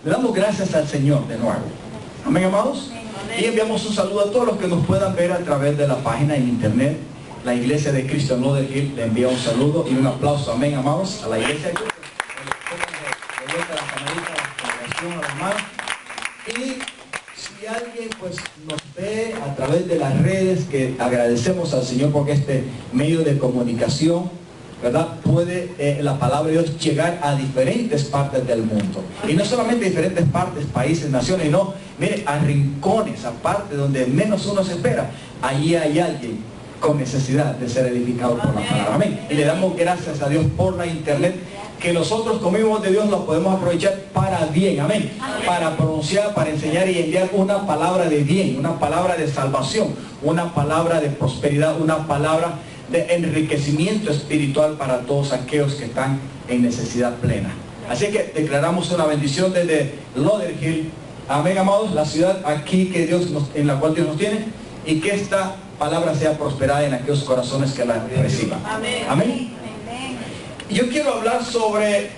Le damos gracias al Señor de nuevo. Amén, amados. Y enviamos un saludo a todos los que nos puedan ver a través de la página en internet. La Iglesia de Cristo en Lauderhill le envía un saludo y un aplauso, amén, amados, a la Iglesia de Cristo. Y si alguien pues nos ve a través de las redes, que agradecemos al Señor porque este medio de comunicación, ¿verdad?, puede la palabra de Dios llegar a diferentes partes del mundo. Y no solamente diferentes partes, países, naciones, no, mire, a rincones, a partes donde menos uno se espera. Allí hay alguien con necesidad de ser edificado por la palabra. Amén. Y le damos gracias a Dios por la internet, que nosotros como hijos de Dios lo podemos aprovechar para bien, amén, para pronunciar, para enseñar y enviar una palabra de bien, una palabra de salvación, una palabra de prosperidad, una palabra de enriquecimiento espiritual para todos aquellos que están en necesidad plena. Así que declaramos una bendición desde Lauderhill, amén, amados, la ciudad aquí que Dios en la cual Dios nos tiene, y que esta palabra sea prosperada en aquellos corazones que la reciban. Amén. Amén. Yo quiero hablar sobre,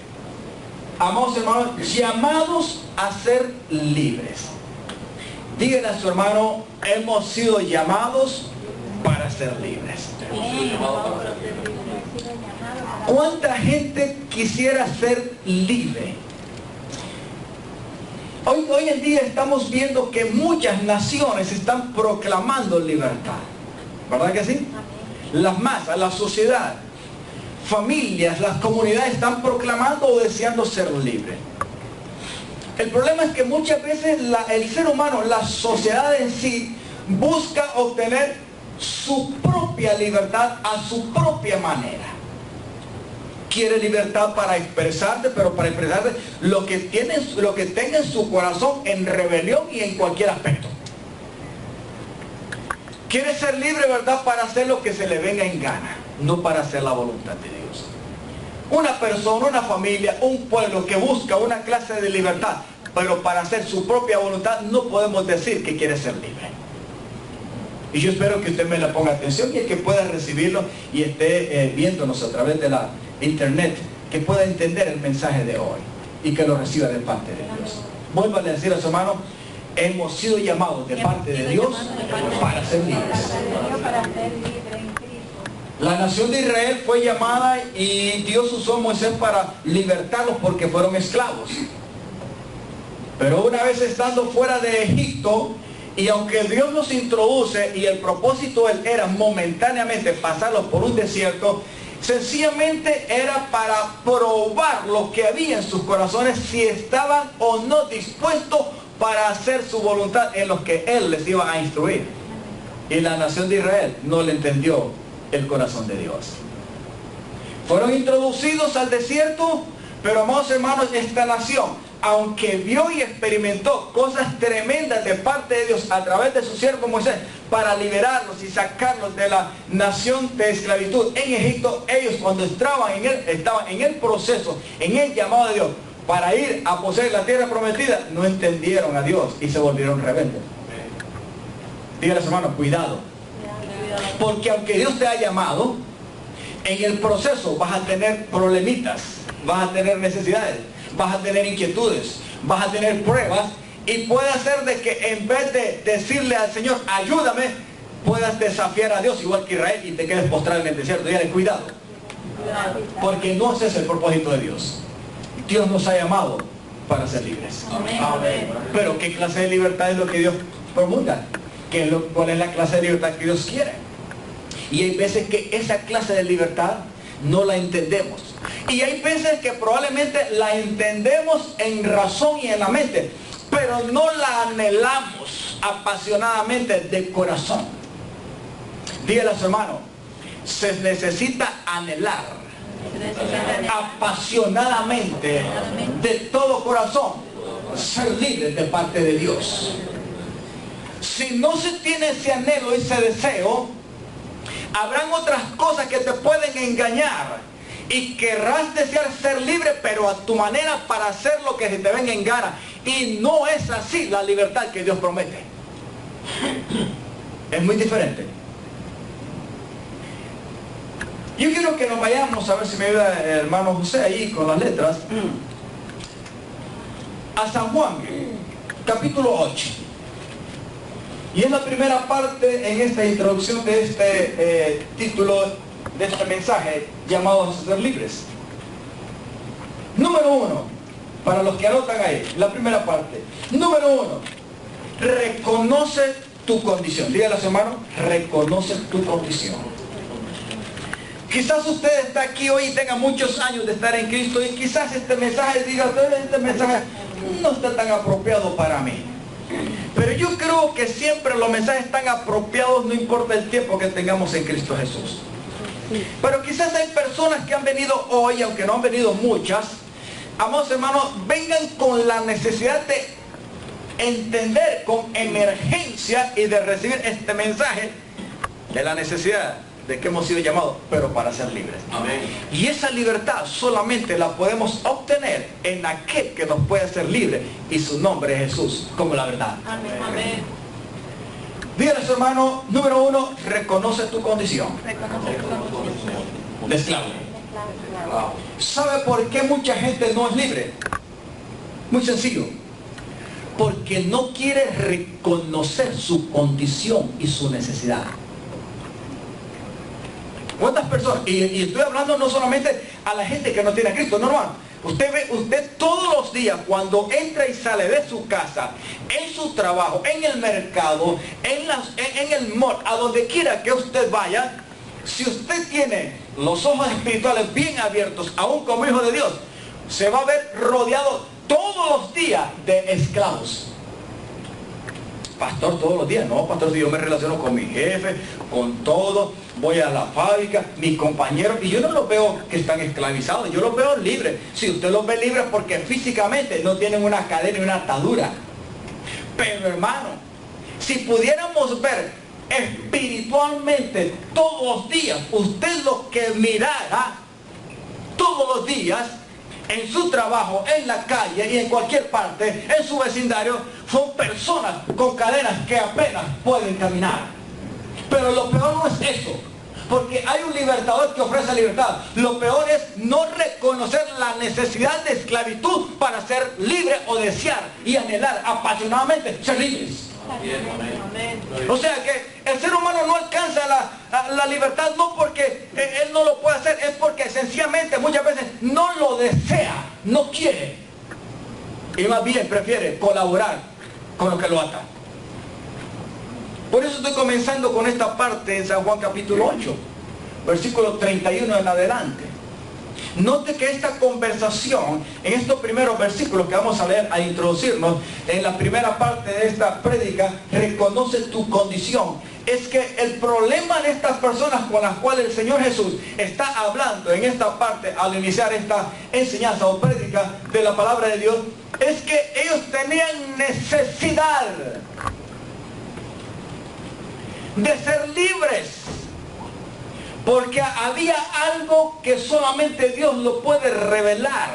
amados hermanos, llamados a ser libres. Díganle a su hermano, hemos sido llamados para ser libres. ¿Cuánta gente quisiera ser libre? Hoy en día estamos viendo que muchas naciones están proclamando libertad. ¿Verdad que sí? Las masas, la sociedad, familias, las comunidades están proclamando o deseando ser libres. El problema es que muchas veces el ser humano, la sociedad en sí, busca obtener su propia libertad a su propia manera. Quiere libertad para expresarte, pero para expresarte lo que tenga en su corazón en rebelión y en cualquier aspecto. Quiere ser libre, ¿verdad?, para hacer lo que se le venga en gana, no para hacer la voluntad de Dios. Una persona, una familia, un pueblo que busca una clase de libertad, pero para hacer su propia voluntad, no podemos decir que quiere ser libre. Y yo espero que usted me le ponga atención y que pueda recibirlo y esté viéndonos a través de la internet, que pueda entender el mensaje de hoy y que lo reciba de parte de Dios. Vuelvo a decir a su hermano, hemos sido llamados de parte de Dios para ser libres. La nación de Israel fue llamada y Dios usó a Moisés para libertarlos porque fueron esclavos. Pero una vez estando fuera de Egipto, y aunque Dios los introduce y el propósito era momentáneamente pasarlos por un desierto, sencillamente era para probar lo que había en sus corazones, si estaban o no dispuestos para hacer su voluntad en lo que Él les iba a instruir. Y la nación de Israel no le entendió el corazón de Dios. Fueron introducidos al desierto, pero amados hermanos, esta nación, aunque vio y experimentó cosas tremendas de parte de Dios a través de su siervo Moisés para liberarlos y sacarlos de la nación de esclavitud en Egipto, ellos cuando estaban en el proceso, en el llamado de Dios para ir a poseer la tierra prometida, no entendieron a Dios y se volvieron rebeldes. Dígale a su hermano, cuidado, porque aunque Dios te ha llamado, en el proceso vas a tener problemitas, vas a tener necesidades, vas a tener inquietudes, vas a tener pruebas, y puede ser de que en vez de decirle al Señor, ayúdame, puedas desafiar a Dios igual que Israel y te quedes postrado en el desierto. Dígale, cuidado, porque no ese es el propósito de Dios. Dios nos ha llamado para ser libres. Amén. Pero ¿qué clase de libertad es lo que Dios promulga? ¿Cuál es la clase de libertad que Dios quiere? Y hay veces que esa clase de libertad no la entendemos. Y hay veces que probablemente la entendemos en razón y en la mente, pero no la anhelamos apasionadamente de corazón. Dígale a su hermano, se necesita anhelar apasionadamente, de todo corazón, ser libre de parte de Dios. Si no se tiene ese anhelo, ese deseo, habrán otras cosas que te pueden engañar y querrás desear ser libre, pero a tu manera, para hacer lo que se te venga en gana. Y no es así la libertad que Dios promete. Es muy diferente. Yo quiero que nos vayamos, a ver si me ayuda el hermano José ahí con las letras, a San Juan, capítulo 8. Y es la primera parte en esta introducción de este título, de este mensaje, llamado a ser libres. Número 1, para los que anotan ahí, la primera parte. Número 1, reconoce tu condición. Dígale a su hermano, reconoce tu condición. Quizás usted está aquí hoy y tenga muchos años de estar en Cristo y quizás este mensaje diga, este mensaje no está tan apropiado para mí. Pero yo creo que siempre los mensajes están apropiados, no importa el tiempo que tengamos en Cristo Jesús. Pero quizás hay personas que han venido hoy, aunque no han venido muchas, amados hermanos, vengan con la necesidad de entender con emergencia y de recibir este mensaje de la necesidad de que hemos sido llamados, pero para ser libres. Amén. Y esa libertad solamente la podemos obtener en aquel que nos puede hacer libres, y su nombre es Jesús, como la verdad. Amén. Amén. Dígale a su hermano, número 1, reconoce tu condición. De esclavo. ¿Sabe por qué mucha gente no es libre? Muy sencillo. Porque no quiere reconocer su condición y su necesidad. ¿Cuántas personas? Y estoy hablando no solamente a la gente que no tiene a Cristo, no, hermano. Usted todos los días, cuando entra y sale de su casa, en su trabajo, en el mercado, en el mall, a donde quiera que usted vaya, si usted tiene los ojos espirituales bien abiertos, aún como hijo de Dios, se va a ver rodeado todos los días de esclavos. Pastor, todos los días. No, pastor, si yo me relaciono con mi jefe, con todo, voy a la fábrica, mis compañeros, y yo no los veo que están esclavizados, yo los veo libres. Si usted los ve libres porque físicamente no tienen una cadena y una atadura. Pero hermano, si pudiéramos ver espiritualmente todos los días, usted lo que mirara todos los días, en su trabajo, en la calle y en cualquier parte, en su vecindario, son personas con cadenas que apenas pueden caminar. Pero lo peor no es eso, porque hay un libertador que ofrece libertad. Lo peor es no reconocer la necesidad de esclavitud para ser libre o desear y anhelar apasionadamente ser libres. O sea que el ser humano no alcanza la libertad no porque él no lo puede hacer, es porque sencillamente muchas veces no lo desea, no quiere, y más bien prefiere colaborar con lo que lo ata. Por eso estoy comenzando con esta parte en San Juan capítulo 8, versículo 31 en adelante. Note que esta conversación, en estos primeros versículos que vamos a leer a introducirnos, en la primera parte de esta prédica, reconoce tu condición. Es que el problema de estas personas con las cuales el Señor Jesús está hablando en esta parte, al iniciar esta enseñanza o prédica de la palabra de Dios, es que ellos tenían necesidad de ser libres. Porque había algo que solamente Dios lo puede revelar.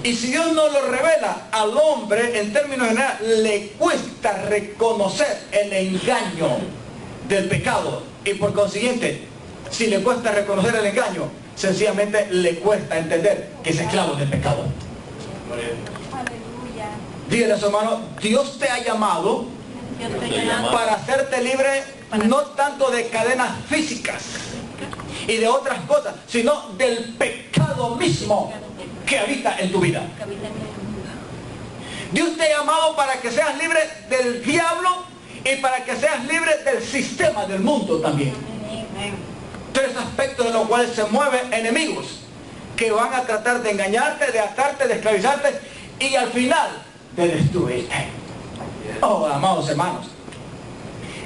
Y si Dios no lo revela al hombre, en términos generales, le cuesta reconocer el engaño del pecado. Y por consiguiente, si le cuesta reconocer el engaño, sencillamente le cuesta entender que es esclavo del pecado. Aleluya. Dígale a su hermano, Dios te ha llamado para hacerte libre, no tanto de cadenas físicas y de otras cosas, sino del pecado mismo que habita en tu vida. Dios te ha llamado para que seas libre del diablo y para que seas libre del sistema del mundo también. Tres aspectos en los cuales se mueven enemigos que van a tratar de engañarte, de atarte, de esclavizarte y al final de destruirte. Oh, amados hermanos.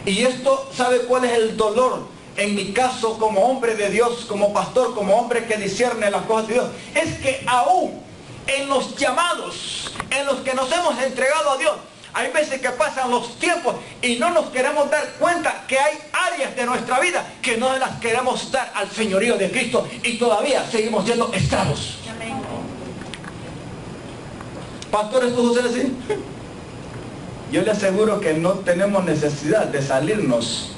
Y esto, ¿sabe cuál es el dolor? En mi caso, como hombre de Dios, como pastor, como hombre que discierne las cosas de Dios, es que aún en los llamados, en los que nos hemos entregado a Dios, hay veces que pasan los tiempos y no nos queremos dar cuenta que hay áreas de nuestra vida que no las queremos dar al señorío de Cristo y todavía seguimos siendo esclavos. Pastor, ¿esto sucede así? Yo le aseguro que no tenemos necesidad de salirnos,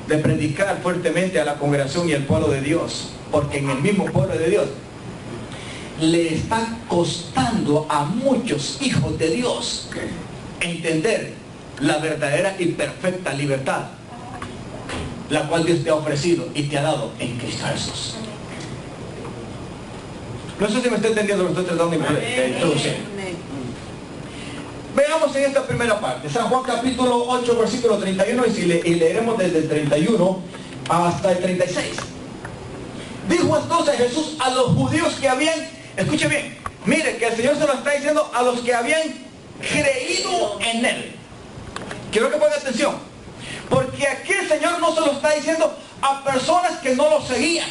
de predicar fuertemente a la congregación y al pueblo de Dios, porque en el mismo pueblo de Dios le está costando a muchos hijos de Dios entender la verdadera y perfecta libertad, la cual Dios te ha ofrecido y te ha dado en Cristo Jesús. No sé si me está entendiendo lo que estoy tratando de introducir. Veamos en esta primera parte, San Juan capítulo 8, versículo 31, y leeremos desde el 31 hasta el 36. Dijo entonces Jesús a los judíos que habían, escuche bien, mire que el Señor se lo está diciendo a los que habían creído en Él. Quiero que ponga atención, porque aquí el Señor no se lo está diciendo a personas que no lo seguían,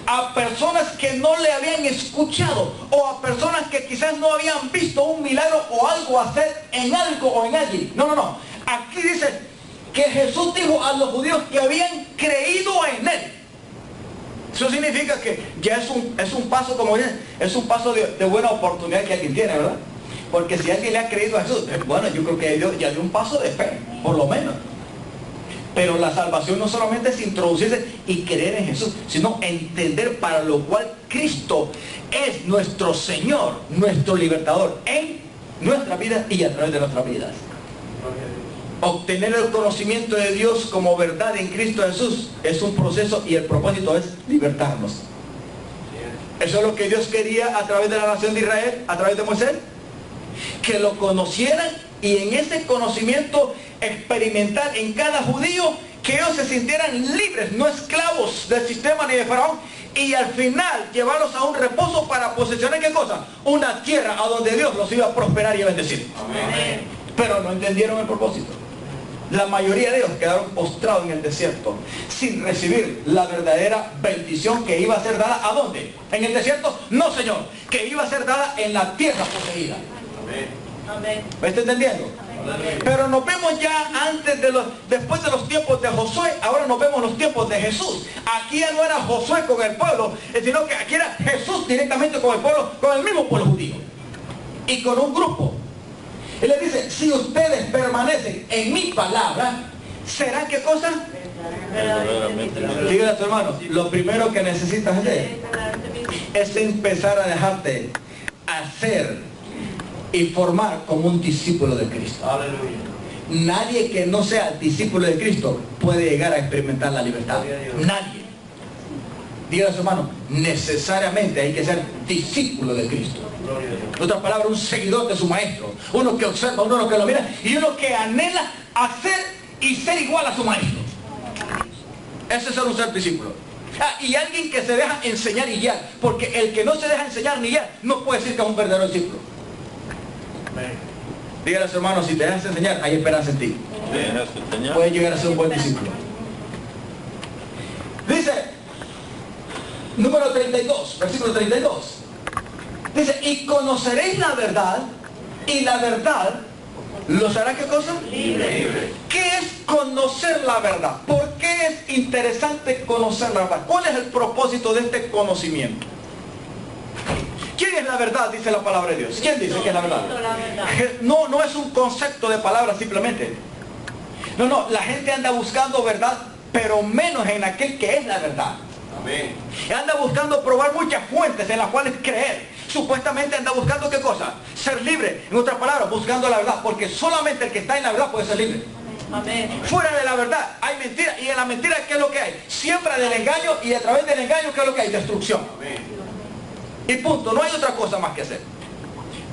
a personas que no le habían escuchado, o a personas que quizás no habían visto un milagro o algo hacer en algo o en alguien. No, no, no. Aquí dice que Jesús dijo a los judíos que habían creído en Él. Eso significa que ya es un paso, como dicen, es un paso de buena oportunidad que alguien tiene, ¿verdad? Porque si alguien le ha creído a Jesús, bueno, yo creo que ya dio un paso de fe, por lo menos. Pero la salvación no solamente es introducirse y creer en Jesús, sino entender para lo cual Cristo es nuestro Señor, nuestro libertador en nuestra vida y a través de nuestras vidas. Obtener el conocimiento de Dios como verdad en Cristo Jesús es un proceso y el propósito es libertarnos. Eso es lo que Dios quería a través de la nación de Israel, a través de Moisés, que lo conocieran y en ese conocimiento experimentar en cada judío que ellos se sintieran libres, no esclavos del sistema ni de Faraón, y al final llevarlos a un reposo para posesionar ¿qué cosa? Una tierra a donde Dios los iba a prosperar y a bendecir. Amén. Pero no entendieron el propósito. La mayoría de ellos quedaron postrados en el desierto sin recibir la verdadera bendición que iba a ser dada. ¿A dónde? ¿En el desierto? No, Señor, que iba a ser dada en la tierra poseída. Amén. ¿Me está entendiendo? Amén. Pero nos vemos ya después de los tiempos de Josué, ahora nos vemos los tiempos de Jesús. Aquí ya no era Josué con el pueblo, sino que aquí era Jesús directamente con el pueblo, con el mismo pueblo judío. Y con un grupo. Él les dice, si ustedes permanecen en mi palabra, ¿serán qué cosa? Dígale a tu hermano, lo primero que necesitas hacer es empezar a dejarte hacer y formar como un discípulo de Cristo. Aleluya. Nadie que no sea discípulo de Cristo puede llegar a experimentar la libertad. Nadie. Dígale a su hermano, necesariamente hay que ser discípulo de Cristo. En otras palabras, un seguidor de su maestro. Uno que observa, uno que lo mira y uno que anhela hacer y ser igual a su maestro. Ese es ser un ser discípulo. Y alguien que se deja enseñar y guiar. Porque el que no se deja enseñar ni guiar no puede decir que es un verdadero discípulo. Dígale a su hermano, si te dejas enseñar, hay esperanza en ti. Puedes llegar a ser un buen discípulo. Dice, número 32, versículo 32. Dice, y conoceréis la verdad, y la verdad los hará ¿qué cosa? Libre. ¿Qué es conocer la verdad? ¿Por qué es interesante conocer la verdad? ¿Cuál es el propósito de este conocimiento? ¿Quién es la verdad? Dice la palabra de Dios. ¿Quién dice que es la verdad? No es un concepto de palabra simplemente. No, la gente anda buscando verdad, pero menos en aquel que es la verdad. Amén. Anda buscando probar muchas fuentes en las cuales creer. Supuestamente anda buscando ¿qué cosa? Ser libre. En otras palabras, buscando la verdad, porque solamente el que está en la verdad puede ser libre. Amén. Fuera de la verdad hay mentira, y en la mentira ¿qué es lo que hay? Siembra del engaño, y a través del engaño ¿qué es lo que hay? Destrucción. Amén. Y punto, no hay otra cosa más que hacer.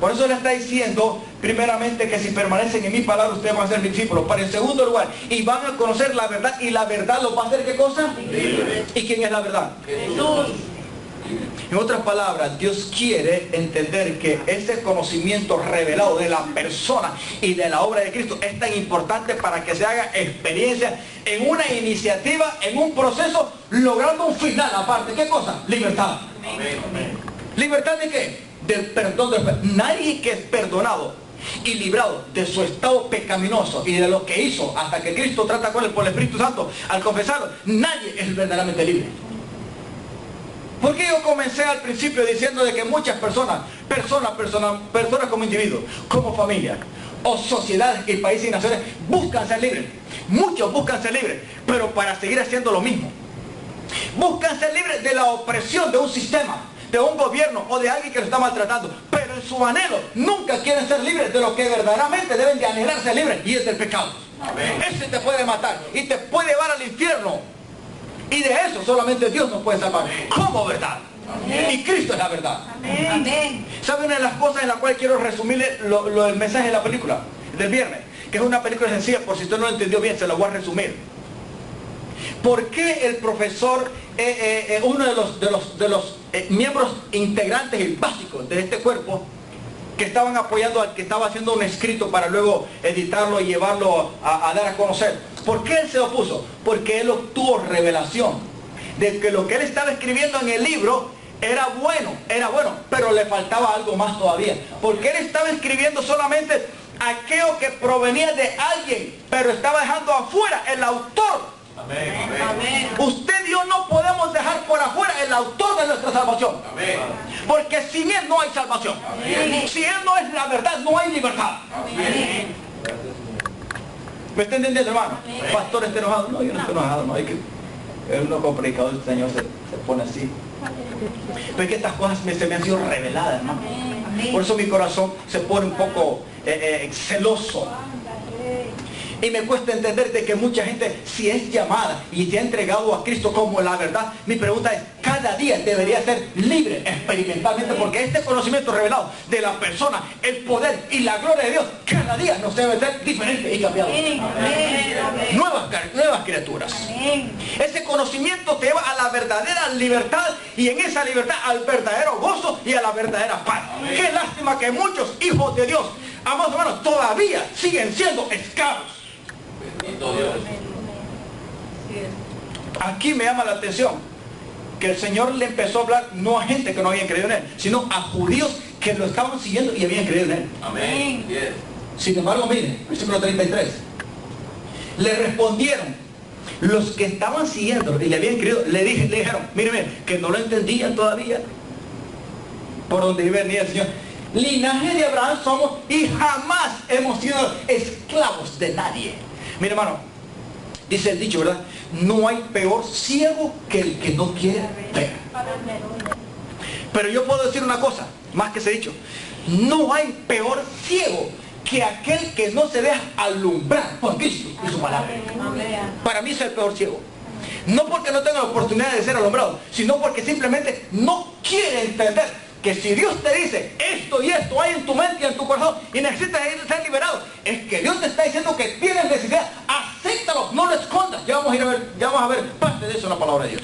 Por eso le está diciendo primeramente que si permanecen en mi palabra ustedes van a ser mis discípulos. Para en segundo lugar, y van a conocer la verdad, y la verdad los va a hacer ¿qué cosa? Libre. ¿Y quién es la verdad? Jesús. En otras palabras, Dios quiere entender que ese conocimiento revelado de la persona y de la obra de Cristo es tan importante para que se haga experiencia en una iniciativa, en un proceso, logrando un final aparte. ¿Qué cosa? Libertad. Amén. ¿Libertad de qué? Del perdón del pecado. Nadie que es perdonado y librado de su estado pecaminoso y de lo que hizo hasta que Cristo trata con él por el Espíritu Santo al confesarlo, nadie es verdaderamente libre. ¿Por qué yo comencé al principio diciendo de que muchas personas como individuos, como familias, o sociedades y países y naciones buscan ser libres? Muchos buscan ser libres, pero para seguir haciendo lo mismo. Buscan ser libres de la opresión de un sistema, de un gobierno o de alguien que lo está maltratando, pero en su anhelo nunca quieren ser libres de lo que verdaderamente deben de anhelar ser libres, y es del pecado. Amén. Ese te puede matar y te puede llevar al infierno, y de eso solamente Dios nos puede salvar como verdad. Amén. Y Cristo es la verdad. Amén. ¿Sabe una de las cosas en la cual quiero resumirle el mensaje de la película del viernes? Que es una película sencilla, por si usted no lo entendió bien, se lo voy a resumir. ¿Por qué el profesor, uno de los miembros integrantes y básicos de este cuerpo, que estaban apoyando al que estaba haciendo un escrito para luego editarlo y llevarlo a dar a conocer, ¿por qué él se opuso? Porque él obtuvo revelación de que lo que él estaba escribiendo en el libro era bueno, pero le faltaba algo más todavía, porque él estaba escribiendo solamente aquello que provenía de alguien, pero estaba dejando afuera el autor. Amén. Amén. Usted y yo no podemos dejar por afuera el autor de nuestra salvación. Amén. Porque sin él no hay salvación. Amén. Si él no es la verdad, no hay libertad. Amén. ¿Me está entendiendo, hermano? Amén. Pastor, ¿está enojado? No, yo no estoy enojado, no hay que... Él no como predicador del Señor se pone así. Pero es que estas cosas se me han sido reveladas, hermano. Por eso mi corazón se pone un poco celoso. Y me cuesta entender de que mucha gente, si es llamada y se ha entregado a Cristo como la verdad, mi pregunta es, cada día debería ser libre experimentalmente, porque este conocimiento revelado de la persona, el poder y la gloria de Dios, cada día nos debe ser diferente y cambiado. Nuevas criaturas. Ese conocimiento te lleva a la verdadera libertad, y en esa libertad al verdadero gozo y a la verdadera paz. Qué lástima que muchos hijos de Dios, amados hermanos, todavía siguen siendo esclavos. Aquí me llama la atención que el Señor le empezó a hablar no a gente que no habían creído en él, sino a judíos que lo estaban siguiendo y habían creído en él. Amén. Sin embargo, miren, versículo 33. Le respondieron los que estaban siguiendo y le habían creído, le dijeron, miren, que no lo entendían todavía por donde venía el Señor. Linaje de Abraham somos y jamás hemos sido esclavos de nadie. Mira, hermano, dice el dicho, ¿verdad? No hay peor ciego que el que no quiere ver. Pero yo puedo decir una cosa, más que ese dicho. No hay peor ciego que aquel que no se deja alumbrar por Cristo y su palabra. Para mí es el peor ciego. No porque no tenga la oportunidad de ser alumbrado, sino porque simplemente no quiere entender que si Dios te dice esto y esto hay en tu mente y en tu corazón y necesitas ser liberado, es que Dios te está diciendo que tienes necesidad. Acéptalo, no lo escondas. Ya vamos a ver parte de eso en la palabra de Dios.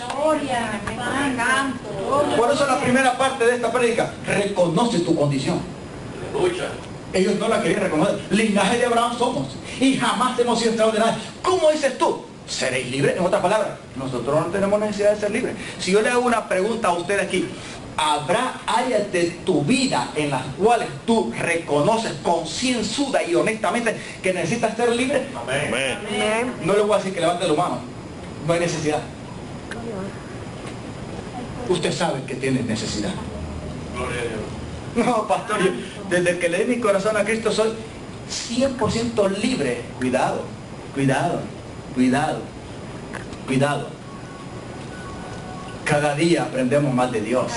Por eso la primera parte de esta prédica, reconoce tu condición. Ellos no la querían reconocer. Linaje de Abraham somos y jamás hemos sido esclavos de nadie. ¿Cómo dices tú? ¿Seréis libres? En otras palabras, nosotros no tenemos necesidad de ser libres. Si yo le hago una pregunta a ustedes aquí, ¿habrá áreas de tu vida en las cuales tú reconoces concienzuda y honestamente que necesitas ser libre? Amén. Amén. No le voy a decir que levante la mano. No hay necesidad. Usted sabe que tiene necesidad. Gloria a Dios. No, pastor, yo, desde que le di mi corazón a Cristo soy 100% libre. Cuidado, cuidado, cuidado, cuidado. Cada día aprendemos más de Dios.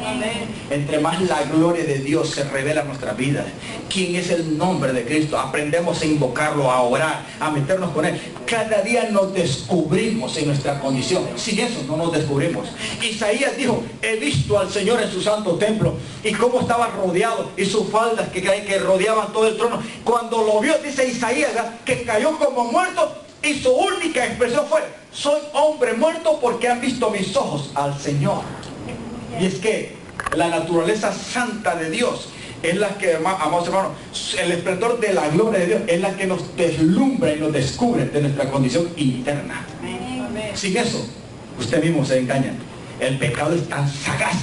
Amén. Entre más la gloria de Dios se revela en nuestras vidas, quién es el nombre de Cristo, aprendemos a invocarlo, a orar, a meternos con él. Cada día nos descubrimos en nuestra condición. Sin eso no nos descubrimos. Isaías dijo, he visto al Señor en su santo templo y cómo estaba rodeado y sus faldas que rodeaban todo el trono. Cuando lo vio, dice Isaías, que cayó como muerto. Y su única expresión fue, soy hombre muerto porque han visto mis ojos al Señor. Y es que la naturaleza santa de Dios es la que, amados hermanos, el esplendor de la gloria de Dios es la que nos deslumbra y nos descubre de nuestra condición interna. Sin eso, usted mismo se engaña. El pecado es tan sagaz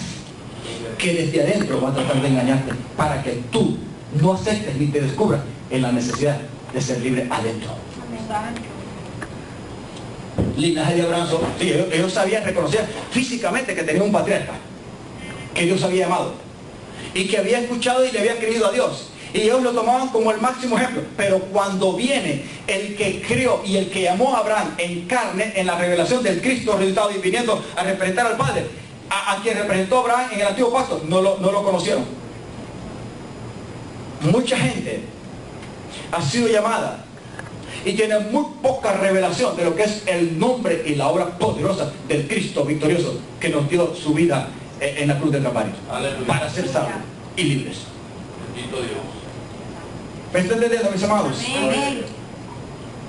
que desde adentro va a tratar de engañarte para que tú no aceptes ni te descubras en la necesidad de ser libre adentro. Linaje de Abraham, sí, ellos sabían reconocer físicamente que tenía un patriarca que Dios había llamado y que había escuchado y le había creído a Dios, y ellos lo tomaban como el máximo ejemplo. Pero cuando viene el que creó y el que llamó a Abraham en carne, en la revelación del Cristo resucitado y viniendo a representar al Padre, a quien representó Abraham en el antiguo pacto, no lo conocieron. Mucha gente ha sido llamada y tiene muy poca revelación de lo que es el nombre y la obra poderosa del Cristo victorioso que nos dio su vida en la cruz del Calvario. Aleluya. Para ser salvos y libres. Bendito Dios. ¿Me están entendiendo, mis amados? Amén.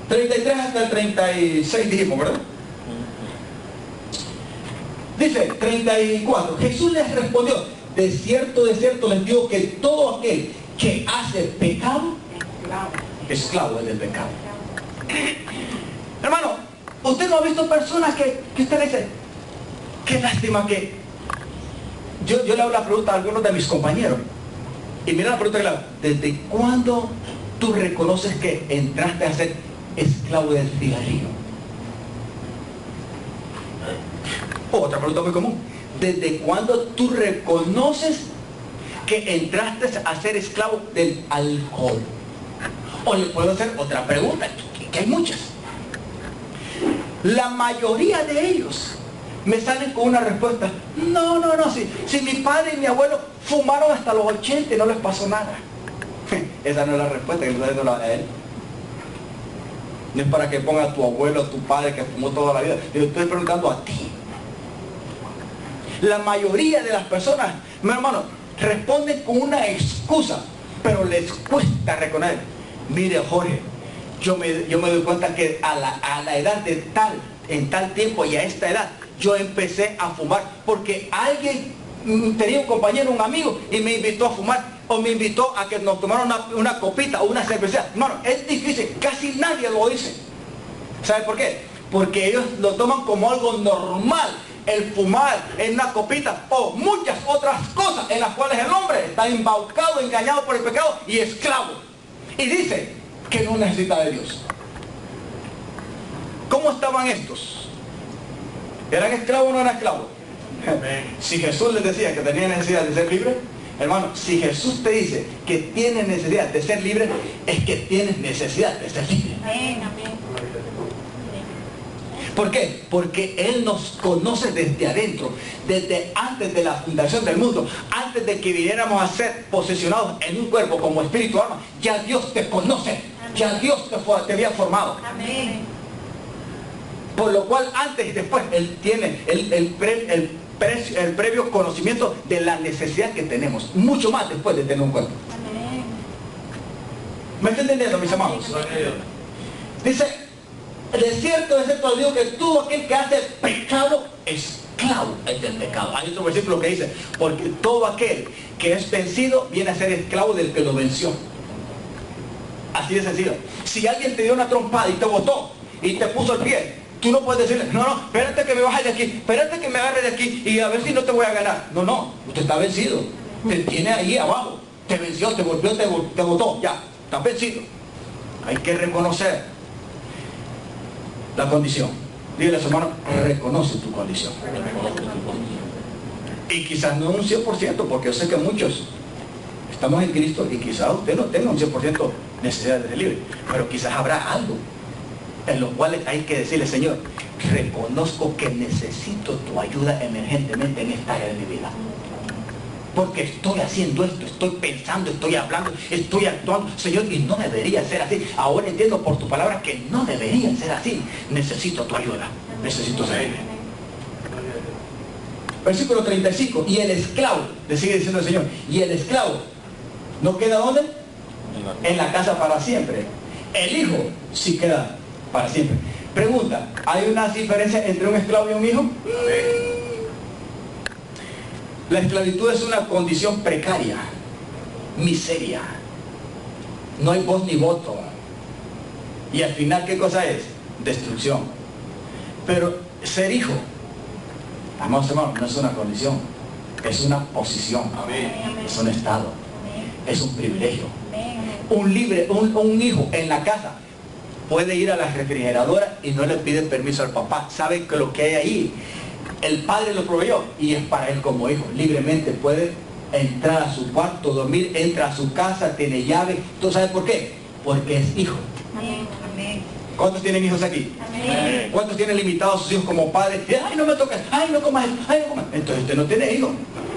33 hasta el 36 dijimos, ¿verdad? Dice 34, Jesús les respondió, de cierto les digo que todo aquel que hace pecado, esclavo es del pecado. Hermano, usted no ha visto personas que usted le dice, qué lástima que... Yo le hago la pregunta a algunos de mis compañeros, y mira la pregunta que le hago, ¿desde cuándo tú reconoces que entraste a ser esclavo del cigarrillo? Otra pregunta muy común, ¿desde cuándo tú reconoces que entraste a ser esclavo del alcohol? O le puedo hacer otra pregunta, que hay muchas. La mayoría de ellos me salen con una respuesta, no, si mi padre y mi abuelo fumaron hasta los 80 y no les pasó nada. Esa no es la respuesta que le estoy dando a él. No es para que ponga a tu abuelo o tu padre que fumó toda la vida. Yo estoy preguntando a ti. La mayoría de las personas, mi hermano, responden con una excusa, pero les cuesta reconocer. Mire, Jorge, yo me doy cuenta que a la edad de en tal tiempo y a esta edad, yo empecé a fumar porque alguien tenía un compañero, un amigo, y me invitó a fumar, o me invitó a que nos tomaran una copita o una cerveza. Hermano, es difícil, casi nadie lo dice. ¿Sabe por qué? Porque ellos lo toman como algo normal, el fumar en una copita o muchas otras cosas en las cuales el hombre está embaucado, engañado por el pecado y esclavo. Y dice que no necesita de Dios. ¿Cómo estaban estos? ¿Eran esclavos o no eran esclavos? Si Jesús les decía que tenía necesidad de ser libre, hermano, si Jesús te dice que tienes necesidad de ser libre, es que tienes necesidad de ser libre. Amén, amén. ¿Por qué? Porque Él nos conoce desde adentro, desde antes de la fundación del mundo, antes de que viniéramos a ser posesionados en un cuerpo como espíritu alma. Ya Dios te conoce, ya Dios te había formado. Amén. Por lo cual antes y después Él tiene el previo conocimiento de la necesidad que tenemos, mucho más después de tener un cuerpo. Amén. ¿Me está entendiendo, mis amados? Dice, de cierto os digo que todo aquel que hace pecado, esclavo es del pecado. Hay otro versículo que dice, porque todo aquel que es vencido viene a ser esclavo del que lo venció. Así de sencillo. Si alguien te dio una trompada y te botó y te puso el pie, tú no puedes decirle, no, espérate que me baje de aquí, espérate que me agarre de aquí y a ver si no te voy a ganar. No, usted está vencido. Te tiene ahí abajo. Te venció, te golpeó, te botó. Ya, estás vencido. Hay que reconocer la condición. Dígale a su hermano, reconoce tu condición. Y quizás no un 100%, porque yo sé que muchos estamos en Cristo y quizás usted no tenga un 100% necesidad de ser libre, pero quizás habrá algo en los cuales hay que decirle, Señor, reconozco que necesito tu ayuda emergentemente en esta área de mi vida. Porque estoy haciendo esto, estoy pensando, estoy hablando, estoy actuando, Señor, y no debería ser así. Ahora entiendo por tu palabra que no debería ser así. Necesito tu ayuda, necesito ser libre. Versículo 35, y el esclavo, le sigue diciendo el Señor, y el esclavo, ¿no queda dónde? En la casa para siempre. El hijo sí queda para siempre. Pregunta, ¿hay una diferencia entre un esclavo y un hijo? La esclavitud es una condición precaria, miseria. No hay voz ni voto. Y al final, ¿qué cosa es? Destrucción. Pero ser hijo, amados hermanos, no es una condición, es una posición, es un estado, es un privilegio. Un hijo en la casa puede ir a la refrigeradora y no le pide permiso al papá. Sabe que lo que hay ahí, el padre lo proveyó y es para él como hijo. Libremente puede entrar a su cuarto, dormir, entra a su casa, tiene llave. ¿Tú sabes por qué? Porque es hijo. Amén. ¿Cuántos tienen hijos aquí? Amén. ¿Cuántos tienen limitados a sus hijos como padres? Ay, no me toques, ay, no comas, ay, no comas. Entonces usted no tiene hijos.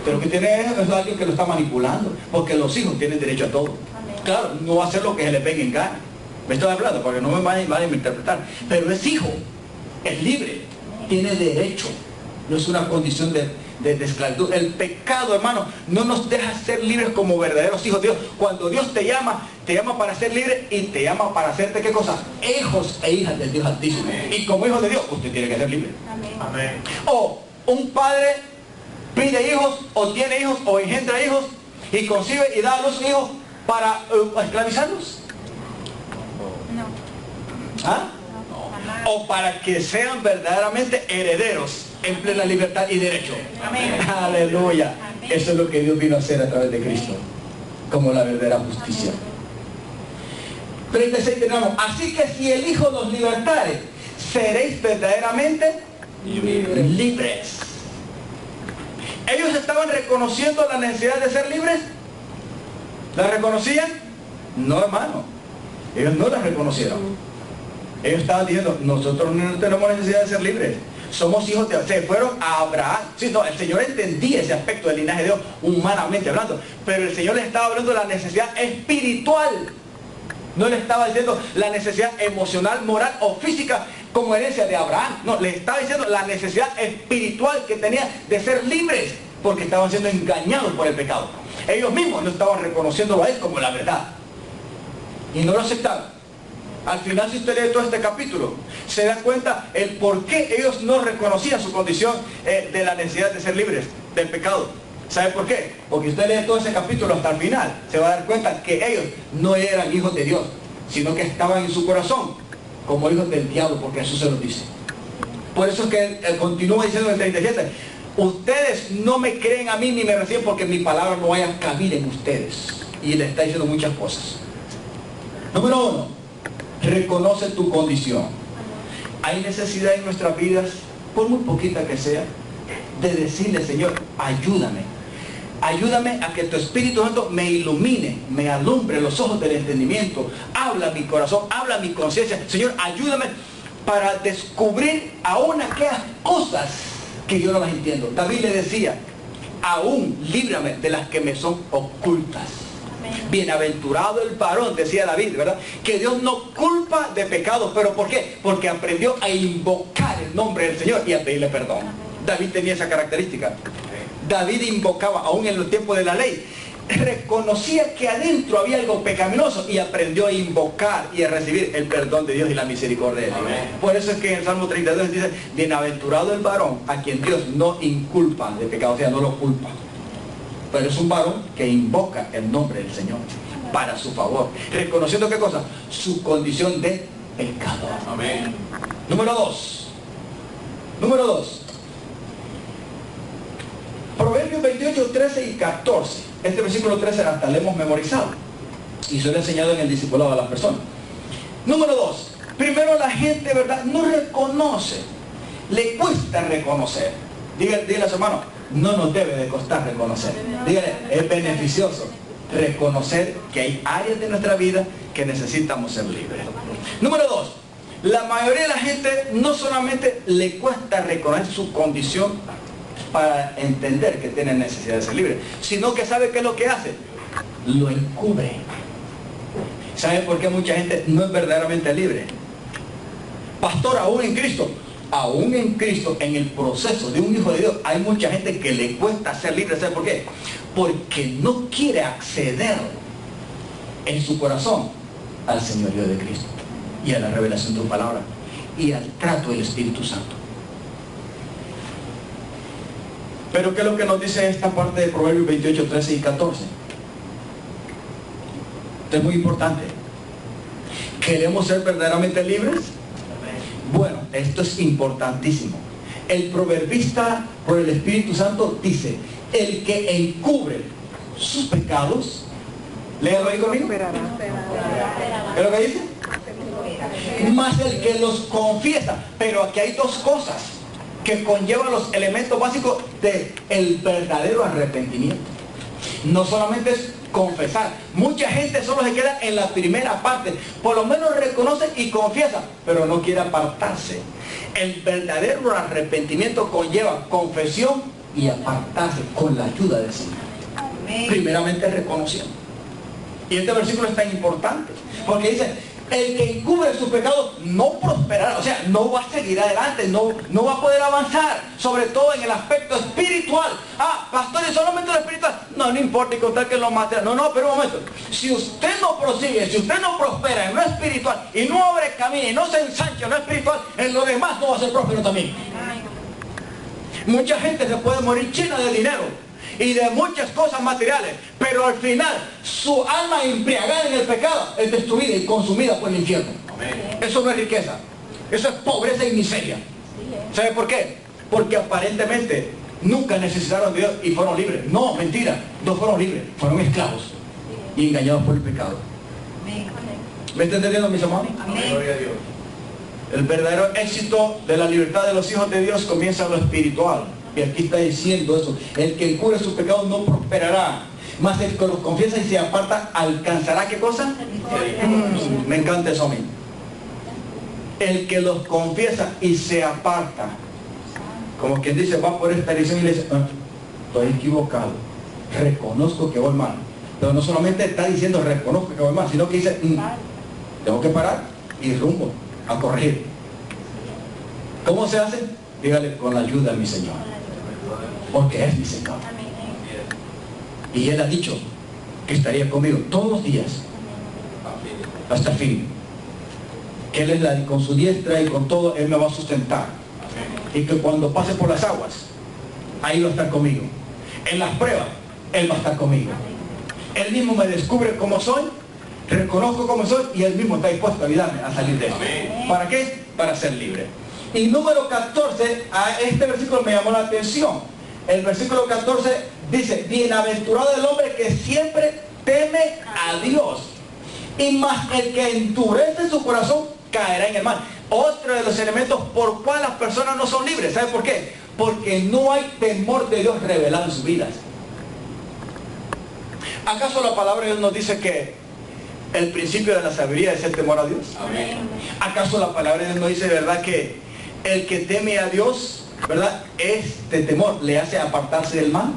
Pero que tiene es alguien que lo está manipulando. Porque los hijos tienen derecho a todo. Claro, no va a hacer lo que se le pegue en gana. Me estoy hablando porque no me van a interpretar. Pero es hijo, es libre, tiene derecho. No es una condición de esclavitud. El pecado, hermano, no nos deja ser libres como verdaderos hijos de Dios. Cuando Dios te llama para ser libre y te llama para hacerte, ¿qué cosa? Hijos e hijas del Dios Altísimo. Y como hijos de Dios, usted tiene que ser libre. Amén. O un padre pide hijos, o tiene hijos, o engendra hijos, y concibe y da a luz hijos para esclavizarlos. ¿Ah? O para que sean verdaderamente herederos en plena libertad y derecho. Amén. Aleluya. Amén. Eso es lo que Dios vino a hacer a través de Cristo, como la verdadera justicia. 36 tenemos: así que si el Hijo nos libertare, seréis verdaderamente libres. Ellos estaban reconociendo la necesidad de ser libres. ¿La reconocían? No, hermano. Ellos no la reconocieron. Ellos estaban diciendo, nosotros no tenemos necesidad de ser libres. Somos hijos de Dios. Se fueron a Abraham. Sí, no, el Señor entendía ese aspecto del linaje de Dios, humanamente hablando. Pero el Señor les estaba hablando de la necesidad espiritual. No le estaba diciendo la necesidad emocional, moral o física como herencia de Abraham. No, le estaba diciendo la necesidad espiritual que tenía de ser libres, porque estaban siendo engañados por el pecado. Ellos mismos no estaban reconociéndolo a Él como la verdad. Y no lo aceptaron. Al final, si usted lee todo este capítulo, se da cuenta el por qué ellos no reconocían su condición de la necesidad de ser libres del pecado. ¿Sabe por qué? Porque usted lee todo ese capítulo hasta el final, se va a dar cuenta que ellos no eran hijos de Dios, sino que estaban en su corazón como hijos del diablo, porque Jesús se los dice. Por eso es que él continúa diciendo en el 37, ustedes no me creen a mí ni me reciben porque mi palabra no haya cabida en ustedes. Y le está diciendo muchas cosas. Número 1. Reconoce tu condición. Hay necesidad en nuestras vidas, por muy poquita que sea, de decirle, Señor, ayúdame. Ayúdame a que tu Espíritu Santo me ilumine, me alumbre los ojos del entendimiento. Habla mi corazón, habla mi conciencia. Señor, ayúdame para descubrir aún aquellas cosas que yo no las entiendo. David le decía, aún líbrame de las que me son ocultas. Bienaventurado el varón, decía David, ¿verdad? Que Dios no culpa de pecados. ¿Pero por qué? Porque aprendió a invocar el nombre del Señor y a pedirle perdón. David tenía esa característica. David invocaba, aún en los tiempos de la ley, reconocía que adentro había algo pecaminoso y aprendió a invocar y a recibir el perdón de Dios y la misericordia de Dios. Por eso es que en el Salmo 32 dice, bienaventurado el varón a quien Dios no inculpa de pecado, o sea, no lo culpa. Pero es un varón que invoca el nombre del Señor para su favor, reconociendo ¿qué cosa? Su condición de pecador. Amén. Número 2. Proverbios 28, 13 y 14. Este versículo 13 hasta lo hemos memorizado y se lo he enseñado en el discipulado a las personas. Número 2. Primero, la gente, ¿verdad?, no reconoce. Le cuesta reconocer. Dígale a su hermano, no nos debe de costar reconocer. Dígale, es beneficioso reconocer que hay áreas de nuestra vida que necesitamos ser libres. Número 2. La mayoría de la gente no solamente le cuesta reconocer su condición para entender que tiene necesidad de ser libre, sino que sabe qué es lo que hace. Lo encubre. ¿Sabe por qué mucha gente no es verdaderamente libre? Pastor, aún en Cristo, en el proceso de un hijo de Dios, hay mucha gente que le cuesta ser libre. ¿Sabe por qué? Porque no quiere acceder en su corazón al señorío de Cristo y a la revelación de su palabra y al trato del Espíritu Santo. Pero ¿qué es lo que nos dice esta parte de Proverbios 28, 13 y 14? Esto es muy importante. ¿Queremos ser verdaderamente libres? Bueno, esto es importantísimo. El proverbista, por el Espíritu Santo, dice, el que encubre sus pecados, léalo ahí conmigo. ¿Qué es lo que dice? Más el que los confiesa. Pero aquí hay dos cosas que conllevan los elementos básicos del verdadero arrepentimiento. No solamente es confesar. Mucha gente solo se queda en la primera parte. Por lo menos reconoce y confiesa, pero no quiere apartarse. El verdadero arrepentimiento conlleva confesión y apartarse con la ayuda del Señor. Primeramente reconociendo. Y este versículo es tan importante, porque dice, el que encubre su pecado no prosperará, o sea, no va a seguir adelante, no va a poder avanzar, sobre todo en el aspecto espiritual. Ah, pastor, ¿y solamente lo espiritual? No, no importa, y contar que lo material. No, pero un momento. Si usted no prosigue, si usted no prospera en lo espiritual, y no abre camino, y no se ensancha en lo espiritual, en lo demás no va a ser próspero también. Mucha gente se puede morir llena de dinero y de muchas cosas materiales, pero al final su alma embriagada en el pecado es destruida y consumida por el infierno. Amén. Eso no es riqueza, eso es pobreza y miseria. ¿Sabe por qué? Porque aparentemente nunca necesitaron de Dios y fueron libres. No, mentira, no fueron libres, fueron esclavos y engañados por el pecado. ¿Me está entendiendo, mis amados? Gloria a Dios. El verdadero éxito de la libertad de los hijos de Dios comienza en lo espiritual. Y aquí está diciendo eso. El que encubre su pecado no prosperará. Mas el que los confiesa y se aparta alcanzará, ¿qué cosa? Me encanta eso a mí. El que los confiesa y se aparta. Como quien dice, va por esta dirección y le dice, estoy equivocado. Reconozco que voy mal. Pero no solamente está diciendo reconozco que voy mal, sino que dice, tengo que parar y rumbo a corregir. ¿Cómo se hace? Dígale, con la ayuda de mi Señor. Porque es mi Señor. Y Él ha dicho que estaría conmigo todos los días hasta el fin. Que Él es con su diestra y con todo Él me va a sustentar. Y que cuando pase por las aguas, ahí va a estar conmigo. En las pruebas, Él va a estar conmigo. Él mismo me descubre cómo soy, reconozco cómo soy y Él mismo está dispuesto a ayudarme a salir de eso. ¿Para qué? Para ser libre. Y número 14, a este versículo me llamó la atención. El versículo 14 dice, bienaventurado el hombre que siempre teme a Dios. Y más el que endurece su corazón caerá en el mal. Otro de los elementos por cual las personas no son libres. ¿Sabe por qué? Porque no hay temor de Dios revelado en sus vidas. ¿Acaso la palabra de Dios nos dice que el principio de la sabiduría es el temor a Dios? Amén. ¿Acaso la palabra de Dios nos dice, verdad, que el que teme a Dios, verdad, este temor le hace apartarse del mal?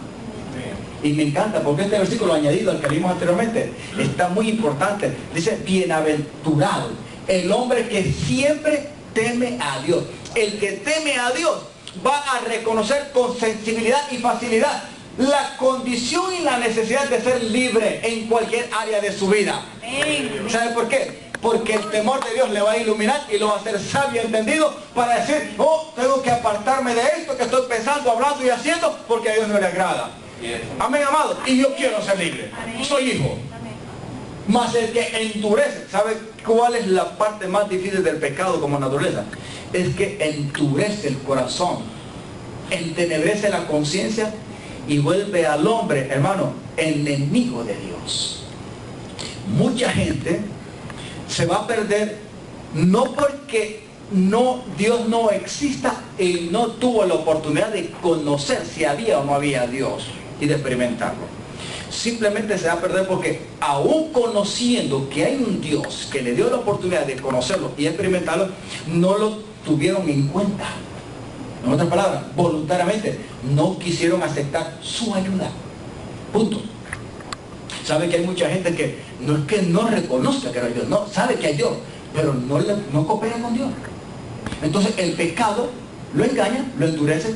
Y me encanta porque este versículo añadido al que vimos anteriormente está muy importante. Dice, bienaventurado el hombre que siempre teme a Dios. El que teme a Dios va a reconocer con sensibilidad y facilidad la condición y la necesidad de ser libre en cualquier área de su vida. ¿Sabe por qué? Porque el temor de Dios le va a iluminar y lo va a hacer sabio y entendido para decir, tengo que apartarme de esto que estoy pensando, hablando y haciendo porque a Dios no le agrada. Amén, amado. Y yo quiero ser libre. Soy hijo. Mas el que endurece, ¿sabe cuál es la parte más difícil del pecado como naturaleza? Es que endurece el corazón, entenebrece la conciencia y vuelve al hombre, hermano, enemigo de Dios. Mucha gente se va a perder no porque Dios no exista y no tuvo la oportunidad de conocer si había o no había Dios y de experimentarlo. Simplemente se va a perder porque aún conociendo que hay un Dios que le dio la oportunidad de conocerlo y experimentarlo, no lo tuvieron en cuenta. En otras palabras, voluntariamente no quisieron aceptar su ayuda. Punto. Sabe que hay mucha gente que no es que no reconozca que hay Dios, no, sabe que hay Dios, pero no coopera con Dios. Entonces el pecado lo engaña, lo endurece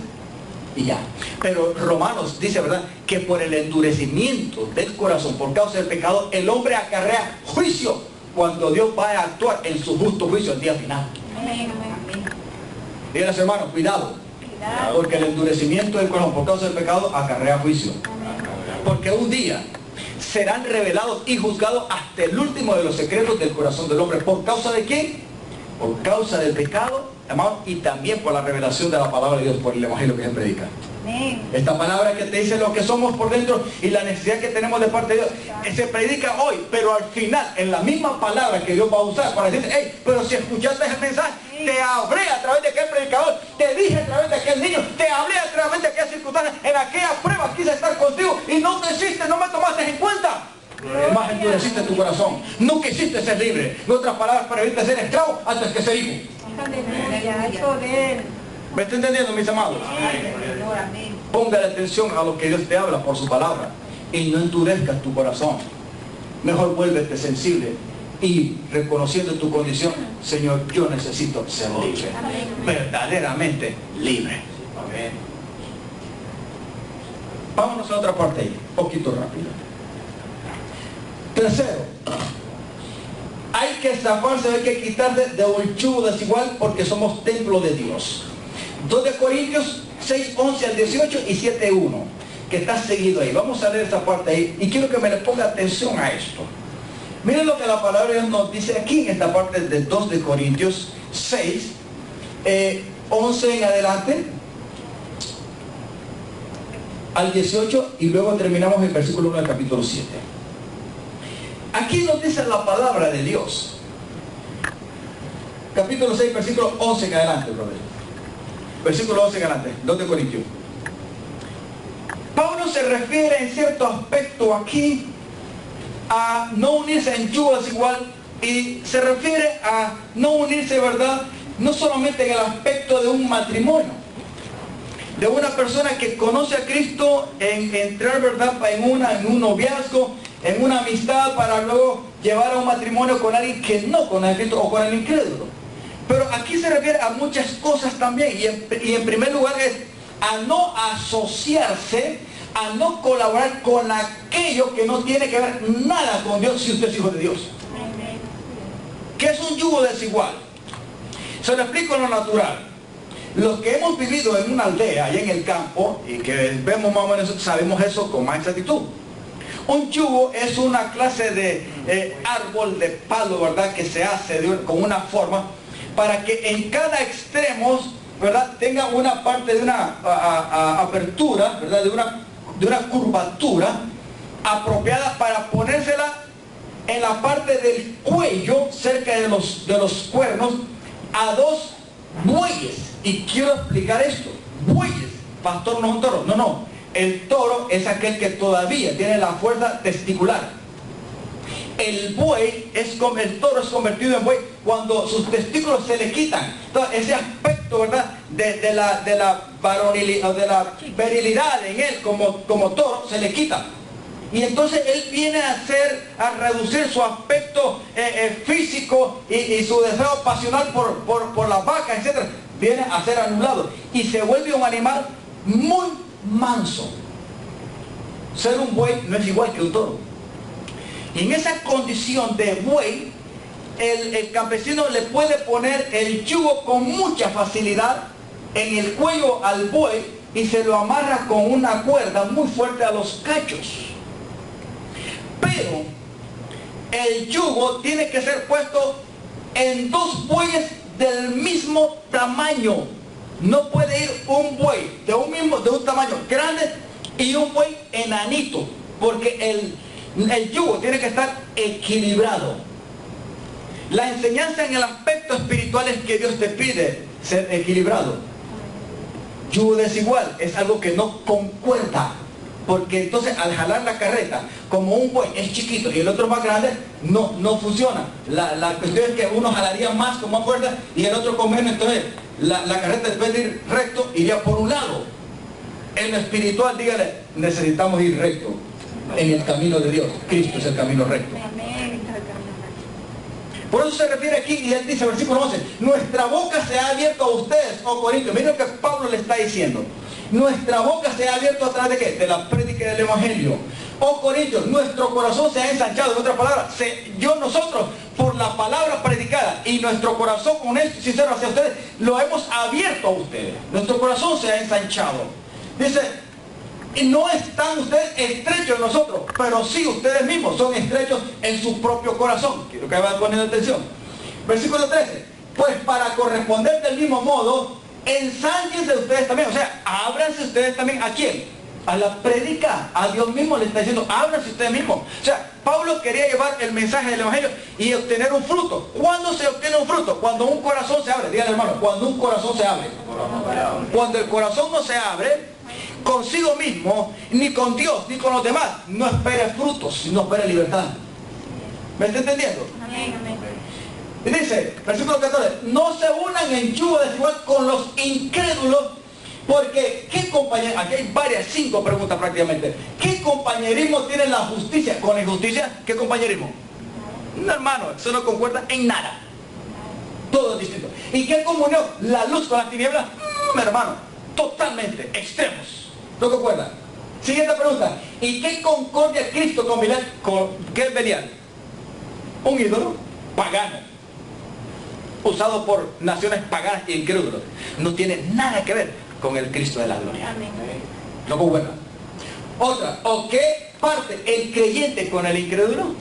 y ya. Pero Romanos dice, ¿verdad?, que por el endurecimiento del corazón, por causa del pecado, el hombre acarrea juicio cuando Dios va a actuar en su justo juicio el día final. Amén, amén. Díganle a su hermano, cuidado, porque el endurecimiento del corazón por causa del pecado acarrea juicio. Porque un día serán revelados y juzgados hasta el último de los secretos del corazón del hombre. ¿Por causa de qué? Por causa del pecado, hermano, y también por la revelación de la palabra de Dios, por el evangelio que se predica. Esta palabra que te dice lo que somos por dentro y la necesidad que tenemos de parte de Dios, se predica hoy, pero al final, en la misma palabra que Dios va a usar para decirte, hey, pero si escuchaste ese mensaje, te hablé a través de aquel predicador, te dije a través de aquel niño, te hablé a través de aquella circunstancia, en aquellas pruebas quise estar contigo y no te hiciste, no me tomaste en cuenta. más endureciste tu corazón. No quisiste ser libre. En otras palabras, preferiste ser esclavo antes que ser hijo. ¿Me está entendiendo, mis amados? Póngale atención a lo que Dios te habla por su palabra y no endurezcas tu corazón. Mejor vuélvete sensible y reconociendo tu condición: Señor, yo necesito ser libre, verdaderamente libre. Vámonos a otra parte ahí, poquito rápido. Tercero, hay que zafarse, hay que quitarse de un yugo desigual, porque somos templo de Dios. 2 de Corintios 6, 11 al 18 y 7, 1, que está seguido ahí. Vamos a leer esta parte ahí y quiero que me le ponga atención a esto. Miren lo que la palabra de Dios nos dice aquí en esta parte de 2 de Corintios 6, 11 en adelante al 18, y luego terminamos el versículo 1 del capítulo 7. Aquí nos dice la palabra de Dios. Capítulo 6, versículo 11 en adelante, brother. Versículo 11 en adelante, 2 de Corintios. Pablo se refiere en cierto aspecto aquí a no unirse en yugo desigual, y se refiere a no unirse, ¿verdad? No solamente en el aspecto de un matrimonio, de una persona que conoce a Cristo, en entrar, ¿verdad?, en un noviazgo, en una amistad, para luego llevar a un matrimonio con alguien que no conoce a Cristo o con el incrédulo. Pero aquí se refiere a muchas cosas también, y en primer lugar es a no asociarse, a no colaborar con aquello que no tiene que ver nada con Dios, si usted es hijo de Dios. ¿Qué es un yugo desigual? Se lo explico en lo natural. Los que hemos vivido en una aldea, allá en el campo, y que vemos más o menos, sabemos eso con más exactitud. Un yugo es una clase de árbol de palo, ¿verdad?, que se hace con una forma, para que en cada extremo, ¿verdad?, tenga una parte de una apertura, ¿verdad?, de una curvatura apropiada para ponérsela en la parte del cuello, cerca de los cuernos, a dos bueyes. Y quiero explicar esto. Bueyes, pastor, no es un toro. No. El toro es aquel que todavía tiene la fuerza testicular. El buey el toro es convertido en buey cuando sus testículos se le quitan. Entonces, ese aspecto, ¿verdad?, de la varonilidad, o de la virilidad en él como toro, se le quita. Y entonces él viene a reducir su aspecto físico y su deseo pasional por las vacas, etc. Viene a ser anulado y se vuelve un animal muy manso. Ser un buey no es igual que un toro. Y en esa condición de buey, el campesino le puede poner el yugo con mucha facilidad en el cuello al buey y se lo amarra con una cuerda muy fuerte a los cachos. Pero el yugo tiene que ser puesto en dos bueyes del mismo tamaño. No puede ir un buey de un tamaño grande y un buey enanito, porque el yugo tiene que estar equilibrado. La enseñanza en el aspecto espiritual es que Dios te pide ser equilibrado. Yugo desigual es algo que no concuerda, porque entonces al jalar la carreta, como un buey es chiquito y el otro más grande, no funciona. La cuestión es que uno jalaría más con más fuerza y el otro con menos. Entonces la carreta, después de ir recto, iría por un lado. En lo espiritual, dígale, necesitamos ir recto en el camino de Dios. Cristo es el camino recto. Por eso se refiere aquí, y él dice, versículo 11, nuestra boca se ha abierto a ustedes, oh Corintios. Miren lo que Pablo le está diciendo. Nuestra boca se ha abierto a través de ¿qué? De la prédica del Evangelio. Oh Corintios, nuestro corazón se ha ensanchado. En otras palabras, nosotros, por la palabra predicada y nuestro corazón honesto y sincero hacia ustedes, lo hemos abierto a ustedes. Nuestro corazón se ha ensanchado. Dice, y no están ustedes estrechos en nosotros, pero sí ustedes mismos son estrechos en su propio corazón. Quiero que vayan poniendo atención. Versículo 13. Pues para corresponder del mismo modo, ensánchense ustedes también. O sea, ábranse ustedes también. ¿A quién? A la prédica. A Dios mismo le está diciendo, ábranse ustedes mismos. O sea, Pablo quería llevar el mensaje del Evangelio y obtener un fruto. ¿Cuándo se obtiene un fruto? Cuando un corazón se abre. Díganle, hermano, cuando un corazón se abre. Cuando el corazón no se abre, consigo mismo, ni con Dios, ni con los demás, no espere frutos, no espere libertad. ¿Me está entendiendo? Amén, amén. Y dice, versículo 14, no se unan en yugo desigual con los incrédulos, porque ¿qué compañerismo? Aquí hay varias, 5 preguntas prácticamente. ¿Qué compañerismo tiene la justicia con la injusticia? ¿Qué compañerismo? No, hermano, eso no concuerda en nada. Todo es distinto. ¿Y qué comunión? La luz con las tinieblas, hermano, totalmente, extremos. ¿No concuerda? Siguiente pregunta. ¿Y qué concordia Cristo con Belial? ¿Qué es Belial? Un ídolo pagano, usado por naciones paganas e incrédulos. No tiene nada que ver con el Cristo de la gloria. Amén. ¿No concuerda? Otra. ¿O qué parte el creyente con el incrédulo?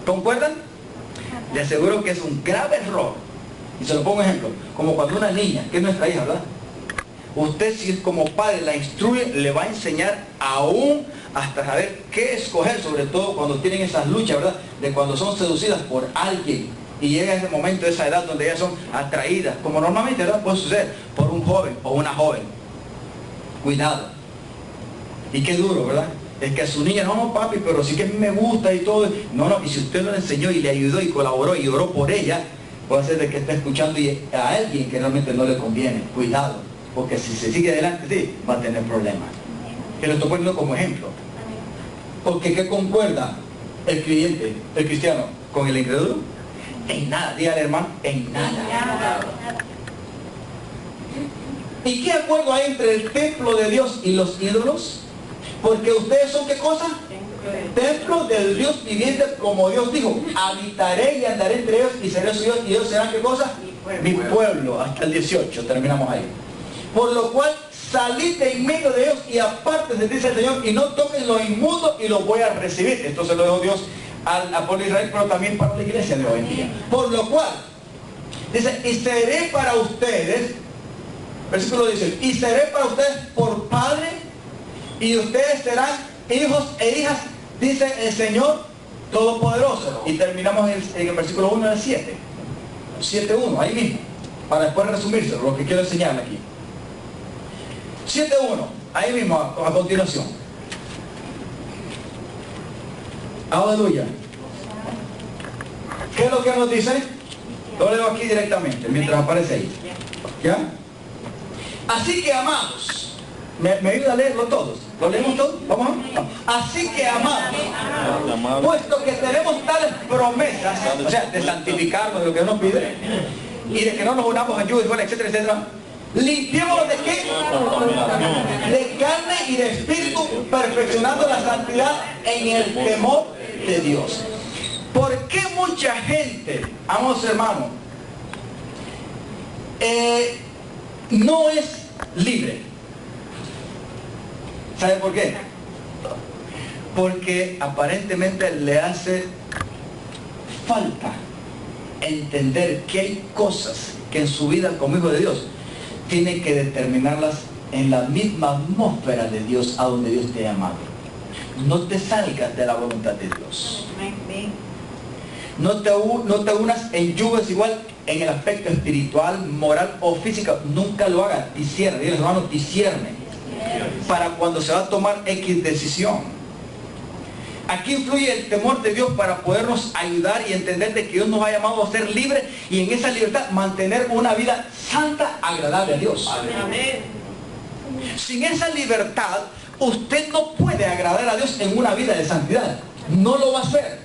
¿Concuerdan? Le aseguro que es un grave error. Y se lo pongo un ejemplo. Como cuando una niña, que es nuestra hija, ¿verdad? Usted, si como padre la instruye, le va a enseñar aún hasta saber qué escoger, sobre todo cuando tienen esas luchas, ¿verdad? De cuando son seducidas por alguien y llega ese momento, esa edad donde ellas son atraídas, como normalmente, ¿verdad? Puede suceder por un joven o una joven. Cuidado. Y qué duro, ¿verdad? Es que a su niña, no, papi, pero sí que a mí me gusta y todo. No, y si usted no le enseñó y le ayudó y colaboró y oró por ella, puede ser de que está escuchando y a alguien que realmente no le conviene. Cuidado, porque si se sigue adelante, sí, va a tener problemas. Que lo estoy poniendo como ejemplo. Porque ¿qué concuerda el creyente, el cristiano, con el incrédulo? En nada, dígale, hermano, en nada. ¿Y qué acuerdo hay entre el templo de Dios y los ídolos? Porque ustedes son, ¿qué cosa? Templo del Dios viviente, como Dios dijo, habitaré y andaré entre ellos y seré su Dios, y ellos serán, ¿qué cosa? Mi pueblo. Hasta el 18, terminamos ahí. Por lo cual, salid de en medio de ellos y apártense, dice el Señor, y no toquen lo inmundo y los voy a recibir. Esto se lo dijo Dios al pueblo de Israel, pero también para la iglesia de hoy en día. Por lo cual, dice, y seré para ustedes, versículo 18, y seré para ustedes por padre, y ustedes serán hijos e hijas, dice el Señor Todopoderoso. Y terminamos en el versículo 1 del 7. 7.1, ahí mismo, para después resumirse lo que quiero enseñarle aquí. 7.1, ahí mismo, a continuación. Aleluya. ¿Qué es lo que nos dice? Lo leo aquí directamente, mientras aparece ahí. ¿Ya? Así que, amados, ¿me ayuda a leerlo todos? ¿Lo leemos todos? ¿Vamos? Así que, amados, puesto que tenemos tales promesas, o sea, de santificarnos, de lo que Dios nos pide, y de que no nos unamos a ayuda, etcétera, etcétera, limpiémonos de qué? De carne y de espíritu, perfeccionando la santidad en el temor de Dios. ¿Por qué mucha gente, amados hermanos, no es libre? ¿Sabe por qué? Porque aparentemente le hace falta entender que hay cosas que en su vida como hijo de Dios tiene que determinarlas en la misma atmósfera de Dios, a donde Dios te ha llamado. No te salgas de la voluntad de Dios. No te unas en yugo desigual en el aspecto espiritual, moral o físico. Nunca lo hagas. Discierne, Dios hermano, discierne. Para cuando se va a tomar X decisión. Aquí influye el temor de Dios para podernos ayudar y entender de que Dios nos ha llamado a ser libres y en esa libertad mantener una vida santa, agradable a Dios. Amén. Sin esa libertad, usted no puede agradar a Dios en una vida de santidad. No lo va a hacer.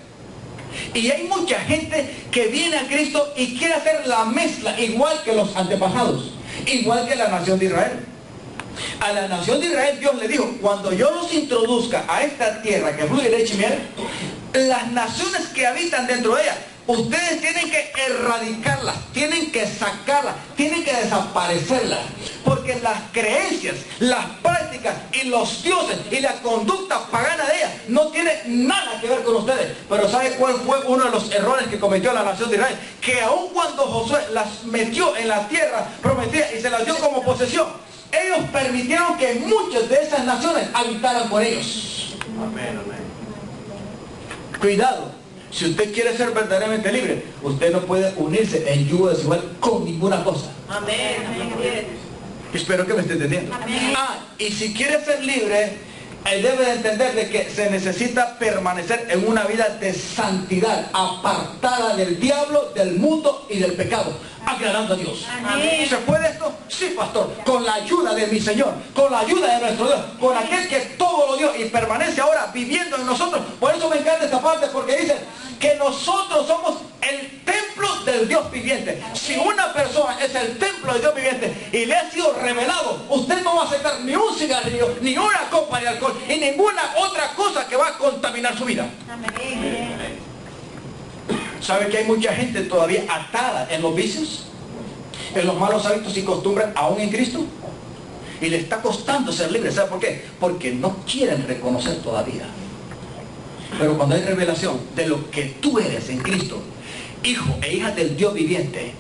Y hay mucha gente que viene a Cristo y quiere hacer la mezcla igual que los antepasados, igual que la nación de Israel. A la nación de Israel Dios le dijo, cuando yo los introduzca a esta tierra que fluye leche y miel, las naciones que habitan dentro de ella, ustedes tienen que erradicarlas, tienen que sacarlas, tienen que desaparecerlas, porque las creencias, las prácticas y los dioses y la conducta pagana de ellas no tienen nada que ver con ustedes. Pero ¿sabe cuál fue uno de los errores que cometió la nación de Israel? Que aun cuando Josué las metió en la tierra prometida y se las dio como posesión, ellos permitieron que muchas de esas naciones habitaran por ellos. Amén, amén. Cuidado, si usted quiere ser verdaderamente libre, usted no puede unirse en yugo desigual con ninguna cosa. Amén, amén. Espero que me esté entendiendo. Amén. Y si quiere ser libre, él debe de entender de que se necesita permanecer en una vida de santidad, apartada del diablo, del mundo y del pecado, agradando a Dios. Amén. ¿Se puede esto? Sí, pastor, con la ayuda de mi Señor, con la ayuda de nuestro Dios, con aquel que todo lo dio y permanece ahora viviendo en nosotros. Por eso me encanta esta parte, porque dice que nosotros somos el templo del Dios viviente. Si una persona es el templo del Dios viviente y le ha sido revelado, usted no va a aceptar ni un cigarrillo, ni una copa de alcohol y ninguna otra cosa que va a contaminar su vida. Amén. ¿Sabe que hay mucha gente todavía atada en los vicios, en los malos hábitos y costumbres, aún en Cristo? Y le está costando ser libre. ¿Sabe por qué? Porque no quieren reconocer todavía. Pero cuando hay revelación de lo que tú eres en Cristo, hijo e hija del Dios viviente,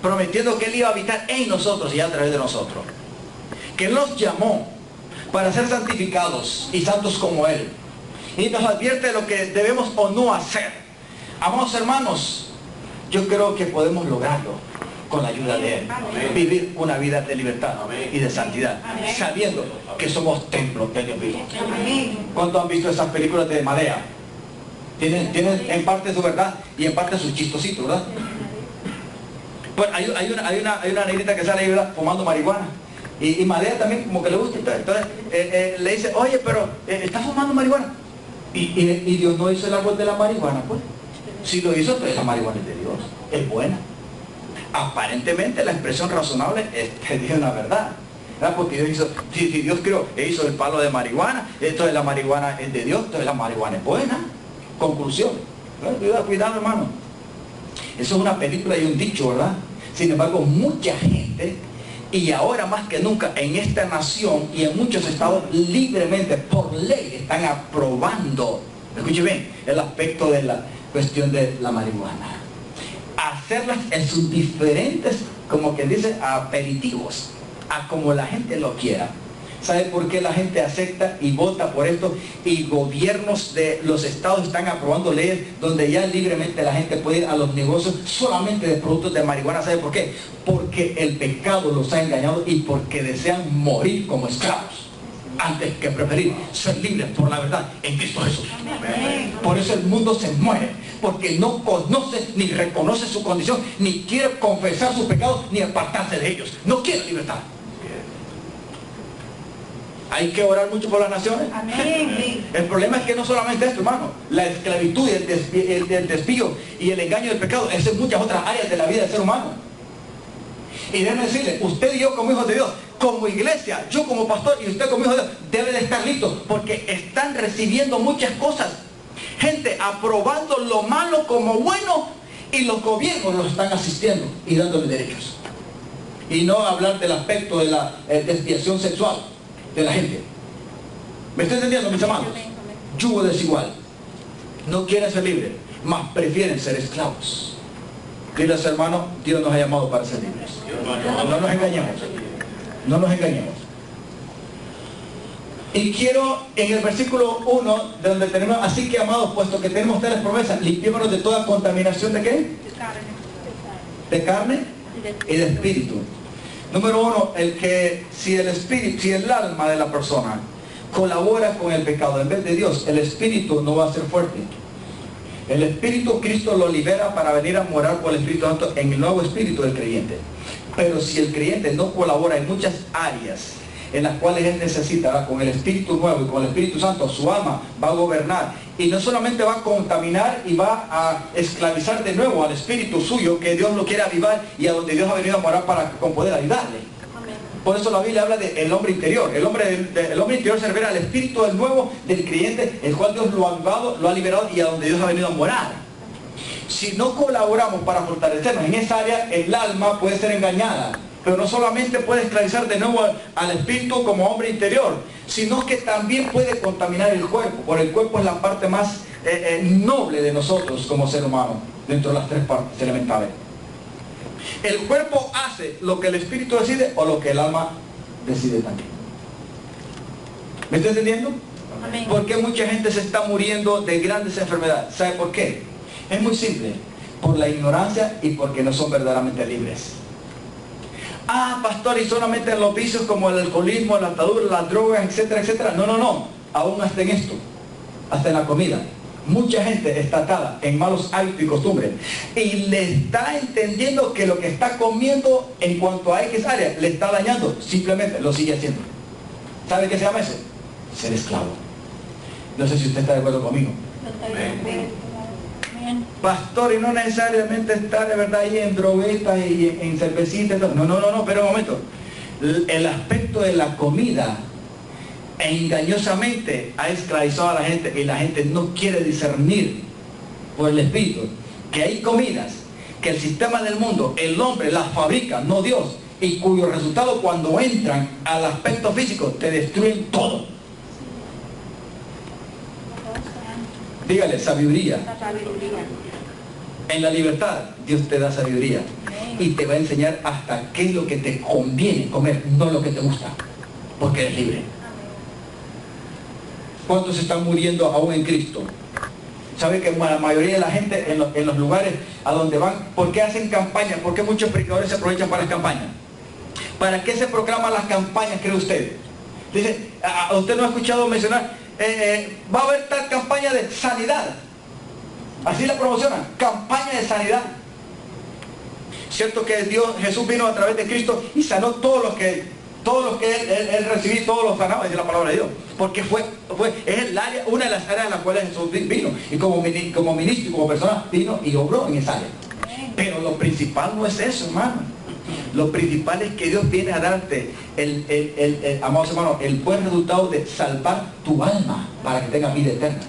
prometiendo que Él iba a habitar en nosotros y a través de nosotros, que Él nos llamó para ser santificados y santos como Él, y nos advierte de lo que debemos o no hacer. Amados hermanos, yo creo que podemos lograrlo con la ayuda de Él. Vivir una vida de libertad y de santidad, sabiendo que somos templos de Dios vivo. ¿Cuántos han visto esas películas de Madea? Tienen en parte su verdad y en parte su chistosito, ¿verdad? Pues hay una negrita que sale ahí, ¿verdad?, fumando marihuana. Y Madea también como que le gusta. Entonces le dice, oye, pero ¿estás fumando marihuana? Y Dios no hizo el árbol de la marihuana, pues. Si lo hizo, pues la marihuana es de Dios, es buena. Aparentemente la expresión razonable es una verdad, ¿verdad? Porque Dios hizo, si Dios creó e hizo el palo de marihuana, entonces la marihuana es de Dios, entonces la marihuana es buena. Conclusión. Cuidado, hermano. Eso es una película y un dicho, ¿verdad? Sin embargo, mucha gente, y ahora más que nunca en esta nación y en muchos estados, libremente, por ley, están aprobando, escuche bien, el aspecto de la cuestión de la marihuana. Hacerlas en sus diferentes, como quien dice, aperitivos, a como la gente lo quiera. ¿Sabe por qué la gente acepta y vota por esto? Y gobiernos de los estados están aprobando leyes donde ya libremente la gente puede ir a los negocios solamente de productos de marihuana. ¿Sabe por qué? Porque el pecado los ha engañado y porque desean morir como esclavos antes que preferir ser libres por la verdad en Cristo Jesús. Por eso el mundo se muere, porque no conoce ni reconoce su condición, ni quiere confesar sus pecados, ni apartarse de ellos. No quiere libertad. Hay que orar mucho por las naciones. Amén. El problema es que no solamente esto, hermano, la esclavitud, el desvío y el engaño del pecado, eso en muchas otras áreas de la vida del ser humano. Y déjenme decirle, usted y yo como hijos de Dios, como iglesia, yo como pastor y usted como hijo de Dios, deben de estar listos, porque están recibiendo muchas cosas. Gente aprobando lo malo como bueno, y los gobiernos los están asistiendo y dándole derechos. Y no hablar del aspecto de la desviación sexual de la gente. ¿Me está entendiendo, mis amados? Yugo desigual. No quieren ser libres, mas prefieren ser esclavos. Diles, hermano, Dios nos ha llamado para ser libres. No nos engañemos. No nos engañemos. Y quiero, en el versículo 1, donde tenemos, así que amados, puesto que tenemos tales promesas, limpiémonos de toda contaminación ¿de qué? De carne y de espíritu. Número 1, si el alma de la persona colabora con el pecado en vez de Dios, el espíritu no va a ser fuerte. El Espíritu Cristo lo libera para venir a morar por el Espíritu Santo en el nuevo espíritu del creyente. Pero si el creyente no colabora en muchas áreas en las cuales él necesita, ¿verdad?, con el Espíritu nuevo y con el Espíritu Santo, su alma va a gobernar. Y no solamente va a contaminar y va a esclavizar de nuevo al espíritu suyo, que Dios lo quiere avivar y a donde Dios ha venido a morar con poder ayudarle. Por eso la Biblia habla del hombre interior. El hombre interior se refiere al espíritu del nuevo del creyente, el cual Dios lo ha avivado, lo ha liberado y a donde Dios ha venido a morar. Si no colaboramos para fortalecernos en esa área, el alma puede ser engañada. Pero no solamente puede esclavizar de nuevo al espíritu como hombre interior, sino que también puede contaminar el cuerpo, porque el cuerpo es la parte más noble de nosotros como ser humano, dentro de las tres partes elementales. El cuerpo hace lo que el espíritu decide o lo que el alma decide también. ¿Me está entendiendo? Amén. ¿Por qué mucha gente se está muriendo de grandes enfermedades? ¿Sabe por qué? Es muy simple, por la ignorancia y porque no son verdaderamente libres. Ah, pastor, y solamente en los vicios como el alcoholismo, la atadura, las drogas, etcétera, etcétera. No, no, no. Aún hasta en esto, hasta en la comida. Mucha gente está atada en malos hábitos y costumbres y le está entendiendo que lo que está comiendo en cuanto a X área le está dañando, simplemente lo sigue haciendo. ¿Sabe qué se llama eso? Ser esclavo. No sé si usted está de acuerdo conmigo. Pastor, y no necesariamente estar de verdad ahí en droguetas y en cervecitas. No, no, no, no, pero un momento. El aspecto de la comida engañosamente ha esclavizado a la gente y la gente no quiere discernir por el Espíritu que hay comidas que el sistema del mundo, el hombre las fabrica, no Dios, y cuyo resultado cuando entran al aspecto físico te destruyen todo. Dígale, sabiduría. En la libertad Dios te da sabiduría y te va a enseñar hasta qué es lo que te conviene comer, no lo que te gusta, porque eres libre. ¿Cuántos están muriendo aún en Cristo? ¿Sabe que la mayoría de la gente en los lugares a donde van, ¿por qué hacen campañas? ¿Por qué muchos predicadores se aprovechan para las campañas? ¿Para qué se proclaman las campañas, cree usted? Dice, usted no ha escuchado mencionar, va a haber tal campaña de sanidad. Así la promocionan, campaña de sanidad. Cierto que Jesús vino a través de Cristo y sanó todos los que él recibió, todos los sanaba, dice la palabra de Dios. Porque es el área, una de las áreas en las cuales Jesús vino. Y como ministro y como persona vino y obró en esa área. Pero lo principal no es eso, hermano. Lo principal es que Dios viene a darte amados hermanos, el buen resultado de salvar tu alma para que tengas vida eterna.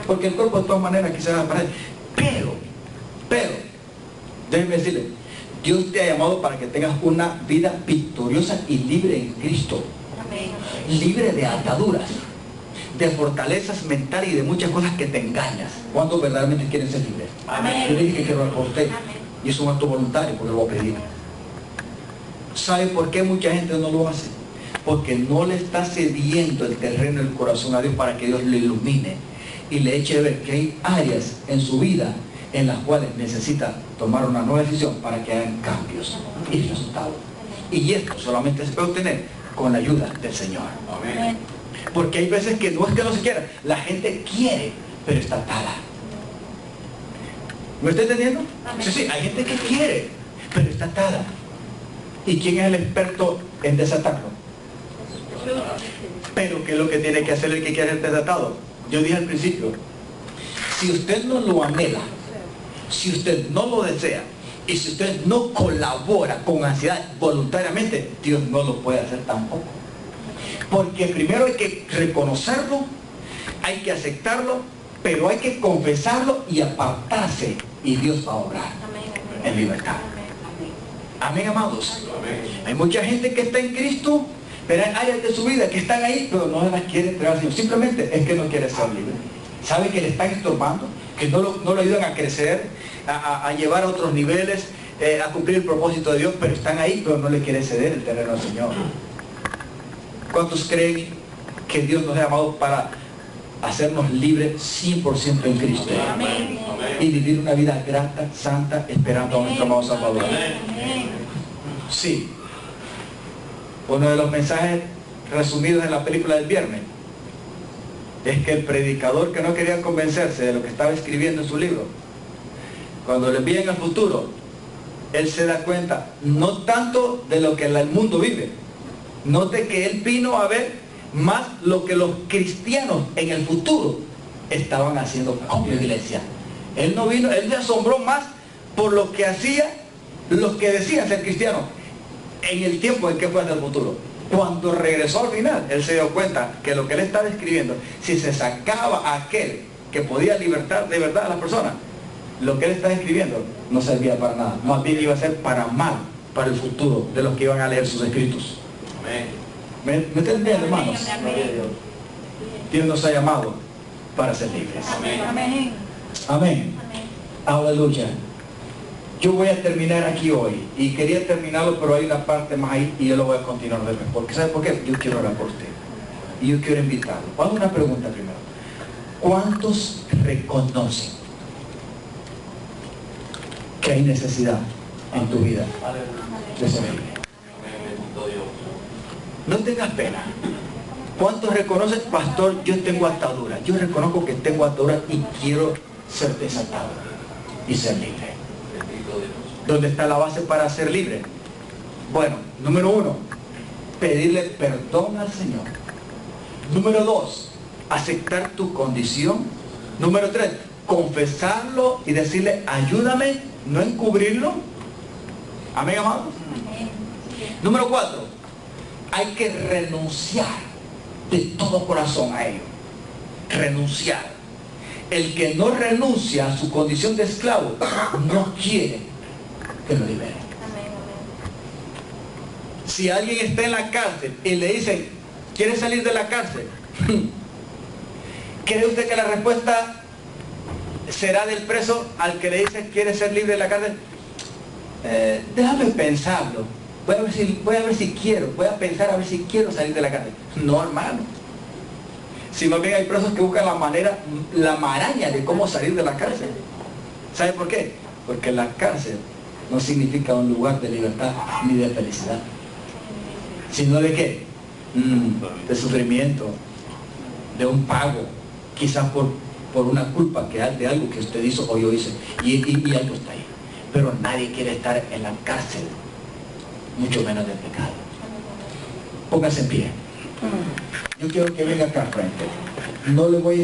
Porque el cuerpo de todas maneras quizás aparece. Pero, déjenme decirle, Dios te ha llamado para que tengas una vida victoriosa y libre en Cristo. Libre de ataduras, de fortalezas mentales y de muchas cosas que te engañas. ¿Cuántos verdaderamente quieren ser libres? Yo dije que quiero orar por usted. Y es un acto voluntario porque lo voy a pedir. ¿Sabe por qué mucha gente no lo hace? Porque no le está cediendo el terreno del corazón a Dios para que Dios le ilumine y le eche a ver que hay áreas en su vida en las cuales necesita tomar una nueva decisión para que hagan cambios y resultados. Y esto solamente se puede obtener con la ayuda del Señor. Amén. Porque hay veces que no es que no se quiera, la gente quiere, pero está atada. ¿Me está entendiendo? Sí, sí, hay gente que quiere, pero está atada. ¿Y quién es el experto en desatarlo? Pero ¿qué es lo que tiene que hacer el que quiere ser desatado? Yo dije al principio, si usted no lo anhela, si usted no lo desea, y si usted no colabora con ansiedad voluntariamente, Dios no lo puede hacer tampoco. Porque primero hay que reconocerlo, hay que aceptarlo, pero hay que confesarlo y apartarse, y Dios va a obrar en libertad. Amén, amados. Hay mucha gente que está en Cristo, pero hay áreas de su vida que están ahí, pero no las quiere entregar al Señor. Simplemente es que no quiere ser libre. Sabe que le están estorbando, que no lo ayudan a crecer, a llevar a otros niveles, a cumplir el propósito de Dios, pero están ahí, pero no le quiere ceder el terreno al Señor. ¿Cuántos creen que Dios nos ha llamado para hacernos libres 100% en Cristo? Amén. Y vivir una vida grata, santa, esperando a nuestro amado Salvador? Sí. Uno de los mensajes resumidos en la película del viernes es que el predicador que no quería convencerse de lo que estaba escribiendo en su libro, cuando le envían al futuro, él se da cuenta no tanto de lo que el mundo vive. Note que él vino a ver más lo que los cristianos en el futuro estaban haciendo como iglesia. Él no vino, él se asombró más por lo que hacía los que decían ser cristianos en el tiempo en que fue hacia el futuro. Cuando regresó al final, él se dio cuenta que lo que él estaba escribiendo, si se sacaba a aquel que podía libertar de verdad a las personas, lo que él estaba escribiendo no servía para nada. Más bien iba a ser para mal, para el futuro de los que iban a leer sus escritos. ¿Me entienden, hermanos? Dios nos ha llamado para ser libres. Amén. Amén. Aleluya. Yo voy a terminar aquí hoy y quería terminarlo, pero hay una parte más ahí y yo lo voy a continuar después. Porque ¿sabe por qué? Yo quiero orar por usted y yo quiero invitarlo. Hago una pregunta primero. ¿Cuántos reconocen que hay necesidad en tu vida de ser libre? No tengas pena. ¿Cuántos reconocen, pastor, yo tengo atadura? Yo reconozco que tengo atadura y quiero ser desatado y ser libre. ¿Dónde está la base para ser libre? Bueno, número 1, pedirle perdón al Señor. Número 2, aceptar tu condición. Número 3, confesarlo y decirle, ayúdame, no encubrirlo. Amén, amados. Número 4, hay que renunciar de todo corazón a ello. Renunciar. El que no renuncia a su condición de esclavo no quiere que lo libere. Si alguien está en la cárcel y le dicen, ¿quiere salir de la cárcel? ¿Cree usted que la respuesta será del preso al que le dice, ¿quiere ser libre de la cárcel? Déjame pensarlo. Voy a ver si quiero. Voy a pensar a ver si quiero salir de la cárcel. No, hermano. Si más bien hay presos que buscan la maraña de cómo salir de la cárcel. ¿Sabe por qué? Porque la cárcel no significa un lugar de libertad ni de felicidad. ¿Sino de qué? De sufrimiento, de un pago, quizás por una culpa de algo que usted hizo o yo hice, y algo está ahí. Pero nadie quiere estar en la cárcel, mucho menos del pecado. Póngase en pie. Yo quiero que venga acá al frente. No le voy a